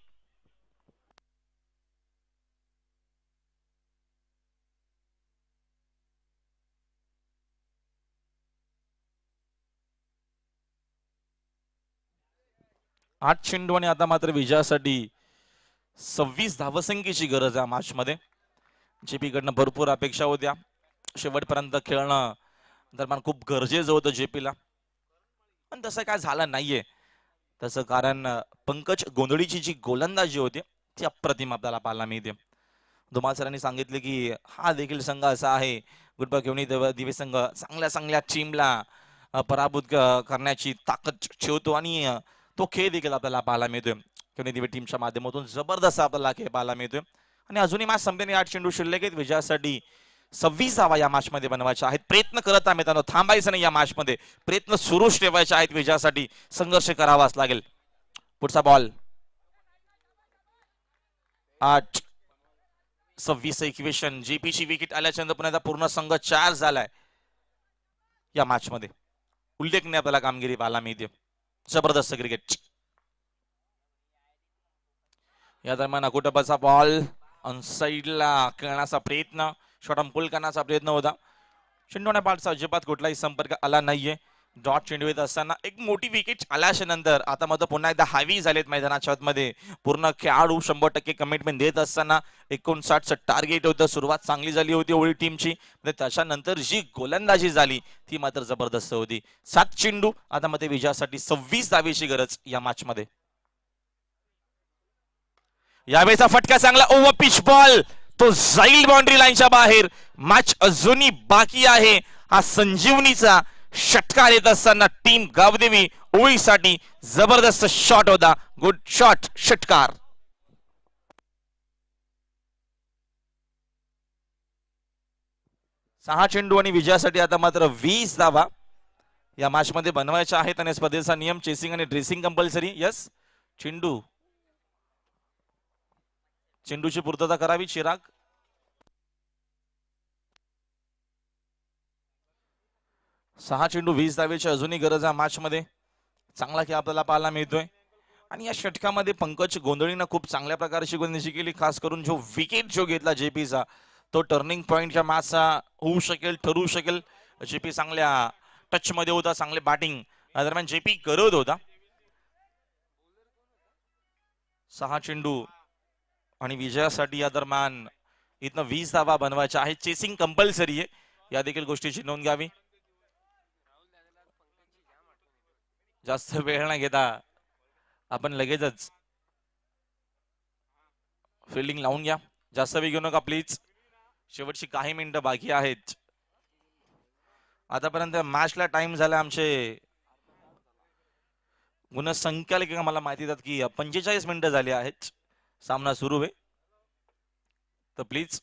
आठ चेंडू आणि आता मात्र विजयासाठी 26 धावसंख्येची गरज आहे मॅच मध्ये. जेपी कडनं भरपूर अपेक्षा होत्या, शेवटपर्यंत खेळणं दरम्यान खूप गरजेचं होतं जेपीला, पण तसं काय झालं नाहीये. तसं कारण पंकज गोंधळीची जी गोलंदाजी होती ती अप्रतिम आपल्याला पाहायला मिळते. धुमाळ सरांनी सांगितले की हा देखील संघ असा आहे, गुडबाय केवनी दिवे संघ चांगल्या चांगल्या टीमला पराभूत करण्याची ताकद ठेवतो आणि तो खेळ देखील आपल्याला पाहायला मिळतोय. केवनी दिवे टीमच्या माध्यमातून जबरदस्त आपल्याला खेळ पाहायला मिळतोय. आणि अजूनही मॅच संपल्याने 8 चेंडू शिल्लक आहेत. विजयासाठी 26 धावा या मॅच मध्ये बनवायच्या आहेत. प्रयत्न करत आहे मित्रांनो, थांबायचं नाही या मॅच मध्ये, प्रयत्न सुरूच ठेवायचे आहेत. विजयासाठी संघर्ष करावाच लागेल. पुढचा बॉल 8-26 इक्वेशन. जेपीची विकेट आल्याच्या नंतर पुन्हा पूर्ण संघ 4 झालाय या मॅच मध्ये. उल्लेखनीय आपल्याला कामगिरी पाहायला मिळते. जबरदस्त क्रिकेट. या दरम्यान अकुटबाचा बॉल ऑन साईडला करण्याचा प्रयत्न, शॉर्ट पुल करण्याचा प्रयत्न होता. चेंडूने पाठचा अजिबात कुठलाही संपर्क आला नाहीये. डॉट चेंडू येत असताना एक मोठी विकेट आल्याच्या नंतर आता मात्र पुन्हा एकदा हावी झालेत मैदानाच्या आतमध्ये. पूर्ण खेळाडू 100% कमिटमेंट देत असताना 59चं टार्गेट होतं. सुरुवात चांगली झाली होती ओळी टीमची, त्याच्यानंतर जी गोलंदाजी झाली ती मात्र जबरदस्त होती. 7 चेंडू आता मध्ये विजयासाठी 26 धावेची गरज या मॅच मध्ये. यावेळेचा फटका चांगला, ओव्हर पिच बॉल, तो जाईल बाउंड्री लाईनच्या बाहेर. मॅच अजूनही बाकी आहे. हा संजीवनीचा षटकार येत असताना टीम गावदेवी ओळीसाठी जबरदस्त शॉट होता. गुड शॉट, षटकार. सहा चेंडू आणि विजयासाठी आता मात्र 20 धावा या मॅच मध्ये बनवायच्या आहेत. आणि स्पर्धेचा नियम चेसिंग आणि ड्रेसिंग कंपल्सरी. यस, चेंडूची पूर्तता करावी. चिराग 6 चेंडू 20 धावेची अजूनही गरज आहे मॅच मध्ये. चांगला खेळ आपल्याला पाहायला मिळतोय. आणि या षटकामध्ये पंकज गोंधळीनं खूप चांगल्या प्रकारची गोलंदाजी केली. खास करून जो विकेट जो घेतला जेपीचा, तो टर्निंग पॉइंटच्या मॅचचा होऊ शकेल, ठरू शकेल. जेपी चांगल्या टच मध्ये होता, चांगले बॅटिंग दरम्यान जेपी करत होता. 6 चेंडू आणि विजयासाठी या दरम्यान इथनं 20 धावा बनवायच्या आहेत. चेसिंग कंपल्सरी आहे, या देखील गोष्टीची नोंद घ्यावी. जास्त वेळ न घेता आपण लगेचच फिल्डिंग लावून घ्या. जास्त वेळ घेऊ नका प्लीज, शेवटची काही मिनिटं बाकी आहेत. आतापर्यंत मॅचला टाइम झाला आमचे गुणसंख्यालक आम्हाला माहिती देतात की 45 मिनिटं झाली आहेत सामना सुरू आहे. तर प्लीज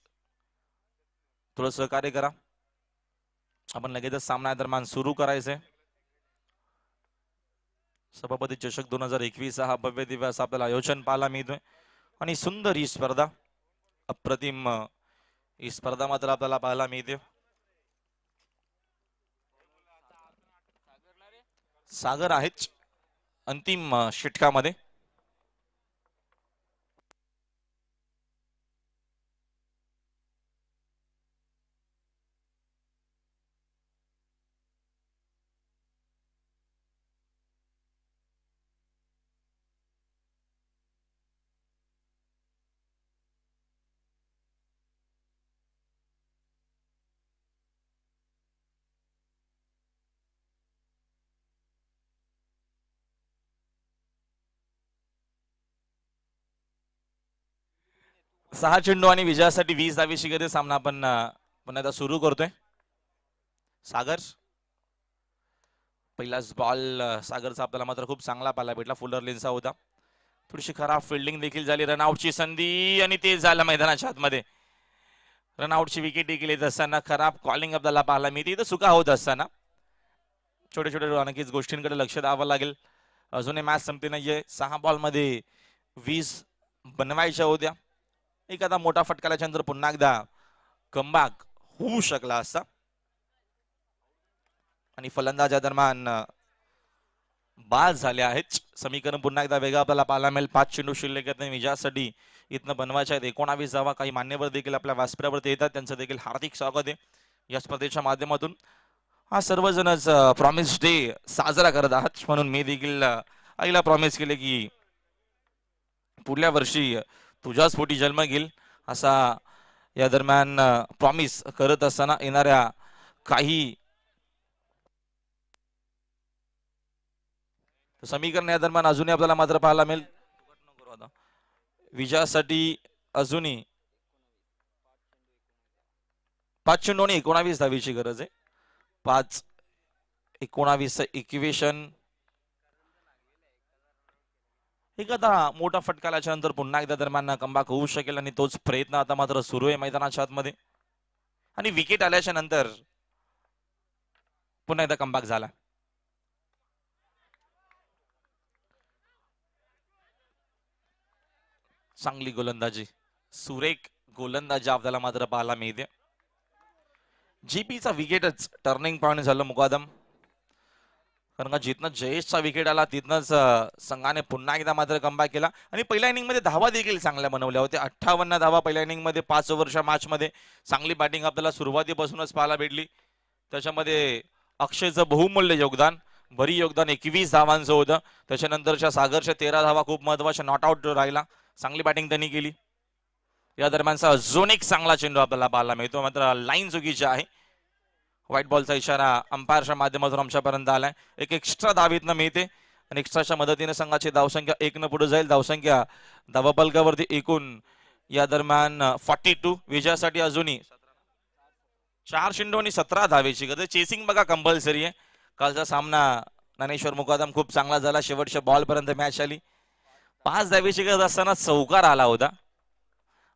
थोडं सहकार्य करा. आपण लगेचच सामना दरम्यान सुरू करायचंय. सभापती चषक 2021 हा भव्य दिव्य असं आपल्याला आयोजन पाहायला मिळतोय. आणि सुंदर ही स्पर्धा, अप्रतिम ही स्पर्धा मात्र आपल्याला पाहायला मिळते. सागर आहेत अंतिम षटकामध्ये. 6 चेंडू आणि विजयासाठी 20 धावेची गरज. सामना आपण पुन्हा एकदा सुरू करतोय. सागर पहिलाच बॉल सागरचा आपल्याला मात्र खूप चांगला पाहायला भेटला. फुलर लेन्सचा होता. थोडीशी खराब फिल्डिंग देखील झाली. रनआउटची संधी आणि ते झालं मैदानाच्या आतमध्ये. रनआउटची विकेट देखील येत असताना खराब कॉलिंग आपल्याला पाहायला मिळते. इथं चुका होत असताना छोटे छोटे नक्कीच गोष्टींकडे लक्ष द्यावं लागेल. अजूनही मॅच संपली नाहीये. 6 बॉलमध्ये 20 बनवायच्या होत्या. एखादा मोठा फटकाल्याच्या नंतर पुन्हा एकदा कमबॅक होऊ शकला असता. आणि फलंदाजा दरम्यान बाद झाले आहेत. समीकरण पुन्हा एकदा वेगळं आपल्याला पाहायला मिळेल. 5 चेंडू शिल्लक आहेत. विजयासाठी इथनं बनवायच्या आहेत 19 धावा. काही मान्यवर देखील आपल्या व्यासपीठावरती येतात. त्यांचं देखील हार्दिक स्वागत आहे या स्पर्धेच्या माध्यमातून. हा सर्वजणच प्रॉमिस डे साजरा करत आहात म्हणून मी देखील आईला प्रॉमिस केले की पुढल्या वर्षी तुझ्याच पोटी जन्म घेईल असा या दरम्यान प्रॉमिस करत असताना येणाऱ्या काही समीकरण या दरम्यान अजूनही आपल्याला मात्र पाहायला मिळेल. विजयासाठी अजूनही 5 चेंडू आणि 19 धावेची गरज आहे. 5 19 इक्वेशन. एखादा मोठा फटका आल्याच्या नंतर पुन्हा एकदा दरम्यान कमबॅक होऊ शकेल आणि तोच प्रयत्न आता मात्र सुरू आहे मैदानाच्या आतमध्ये. आणि विकेट आल्याच्या नंतर पुन्हा एकदा कमबॅक झाला. चांगली गोलंदाजी, सुरेख गोलंदाजी आपल्याला मात्र पाहायला मिळते. जीपीचा विकेटच टर्निंग पॉइंट झालं मुकादम. कारण का जिथनं जयेशचा विकेट आला तिथनंच संघाने पुन्हा एकदा मात्र कमबॅक केला. आणि पहिल्या इनिंग मध्ये धावा देखील चांगल्या बनवल्या होत्या. 58 धावा पहिल्या इनिंग मध्ये. 5 ओव्हरच्या मॅच मध्ये चांगली बॅटिंग आपल्याला सुरुवातीपासूनच पाहायला भेटली. त्याच्यामध्ये अक्षयचं बहुमूल्य योगदान, भरी योगदान 21 धावांचं होतं. त्याच्यानंतरच्या सागरच्या 13 धावा खूप महत्वाच्या नॉट आउट राहिला. चांगली बॅटिंग त्यांनी केली. या दरम्यानचा अजून एक चांगला चेंडू आपल्याला पाहायला मिळतो. मात्र लाईन चुकीची आहे. व्हाईट बॉलचा इशारा अंपायरच्या माध्यमातून आमच्यापर्यंत आलाय. एक एक्स्ट्रा धाव इथनं मिळते आणि एक्स्ट्राच्या मदतीने संघाची धावसंख्या 1 न पुढे जाईल. धावसंख्या धावफलकावरती एकूण या दरम्यान 42. विजयासाठी अजूनही 4 चेंडू आणि 17 धावेची गरज. चेसिंग बघा कंपल्सरी आहे. कालचा सामना ज्ञानेश्वर मुकादम खूप चांगला झाला. शेवटच्या बॉल पर्यंत मॅच आली. 5 धावेची गरज असताना चौकार आला होता.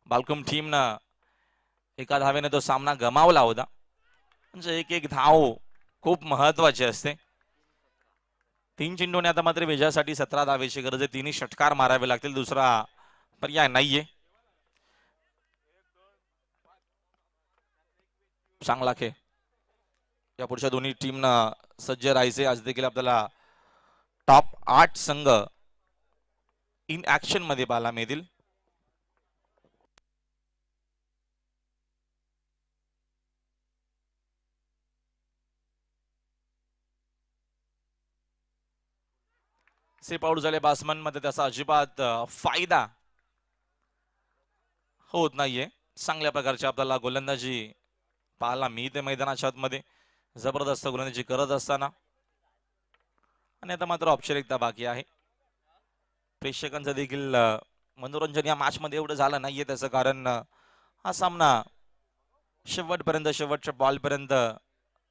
बालकुम टीमनं एका धावेने तो सामना गमावला होता. म्हणजे एक एक धाव खूप महत्वाची असते. 3 चेंडूने आता मात्र विजयासाठी 17 धावेची गरज आहे. 3ही षटकार मारावे लागतील. दुसरा पर्याय नाहीये. चांगला खेळ. या पुढच्या दोन्ही टीमनं सज्ज राहायचे. आज देखील आपल्याला टॉप 8 संघ इन ऍक्शन मध्ये पाहायला मिळतील. सेप आउट झाले बॅट्समन मध्ये. त्याचा अजिबात फायदा होत नाहीये. चांगल्या प्रकारची आपल्याला गोलंदाजी पाहायला मिळते मैदानाच्या आतमध्ये. जबरदस्त गोलंदाजी करत असताना. आणि आता मात्र औपचारिकता बाकी आहे. प्रेक्षकांचं देखील मनोरंजन या मॅच मध्ये एवढं झालं नाहीये. त्याचं कारण हा सामना शेवटपर्यंत, शेवटच्या बॉल पर्यंत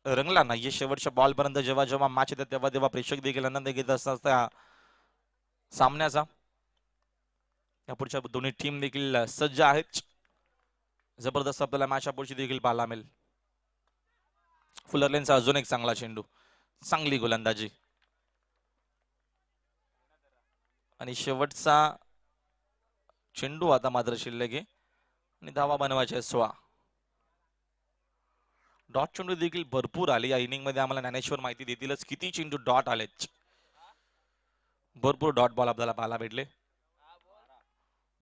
रंगला नाहीये. शेवटच्या बॉल पर्यंत जेव्हा जेव्हा मॅच येतात तेव्हा तेव्हा प्रेक्षक देखील आनंद घेत असतात त्या सामन्याचा. या पुढच्या दोन्ही टीम देखील सज्ज आहेत. जबरदस्त आपल्याला मॅच अपुढची देखील पाहायला मिळेल. फुलरलेनचा अजून एक चांगला चेंडू, चांगली गोलंदाजी. आणि शेवटचा चेंडू आता मात्र शिल्लक आहे आणि धावा बनवायच्या 16. डॉट चेंडू देखील भरपूर आले या इनिंग मध्ये. आम्हाला ज्ञानेश्वर माहिती देतीलच किती चेंडू डॉट आलेत. भरपूर डॉट बॉल आपल्याला पाहायला भेटले.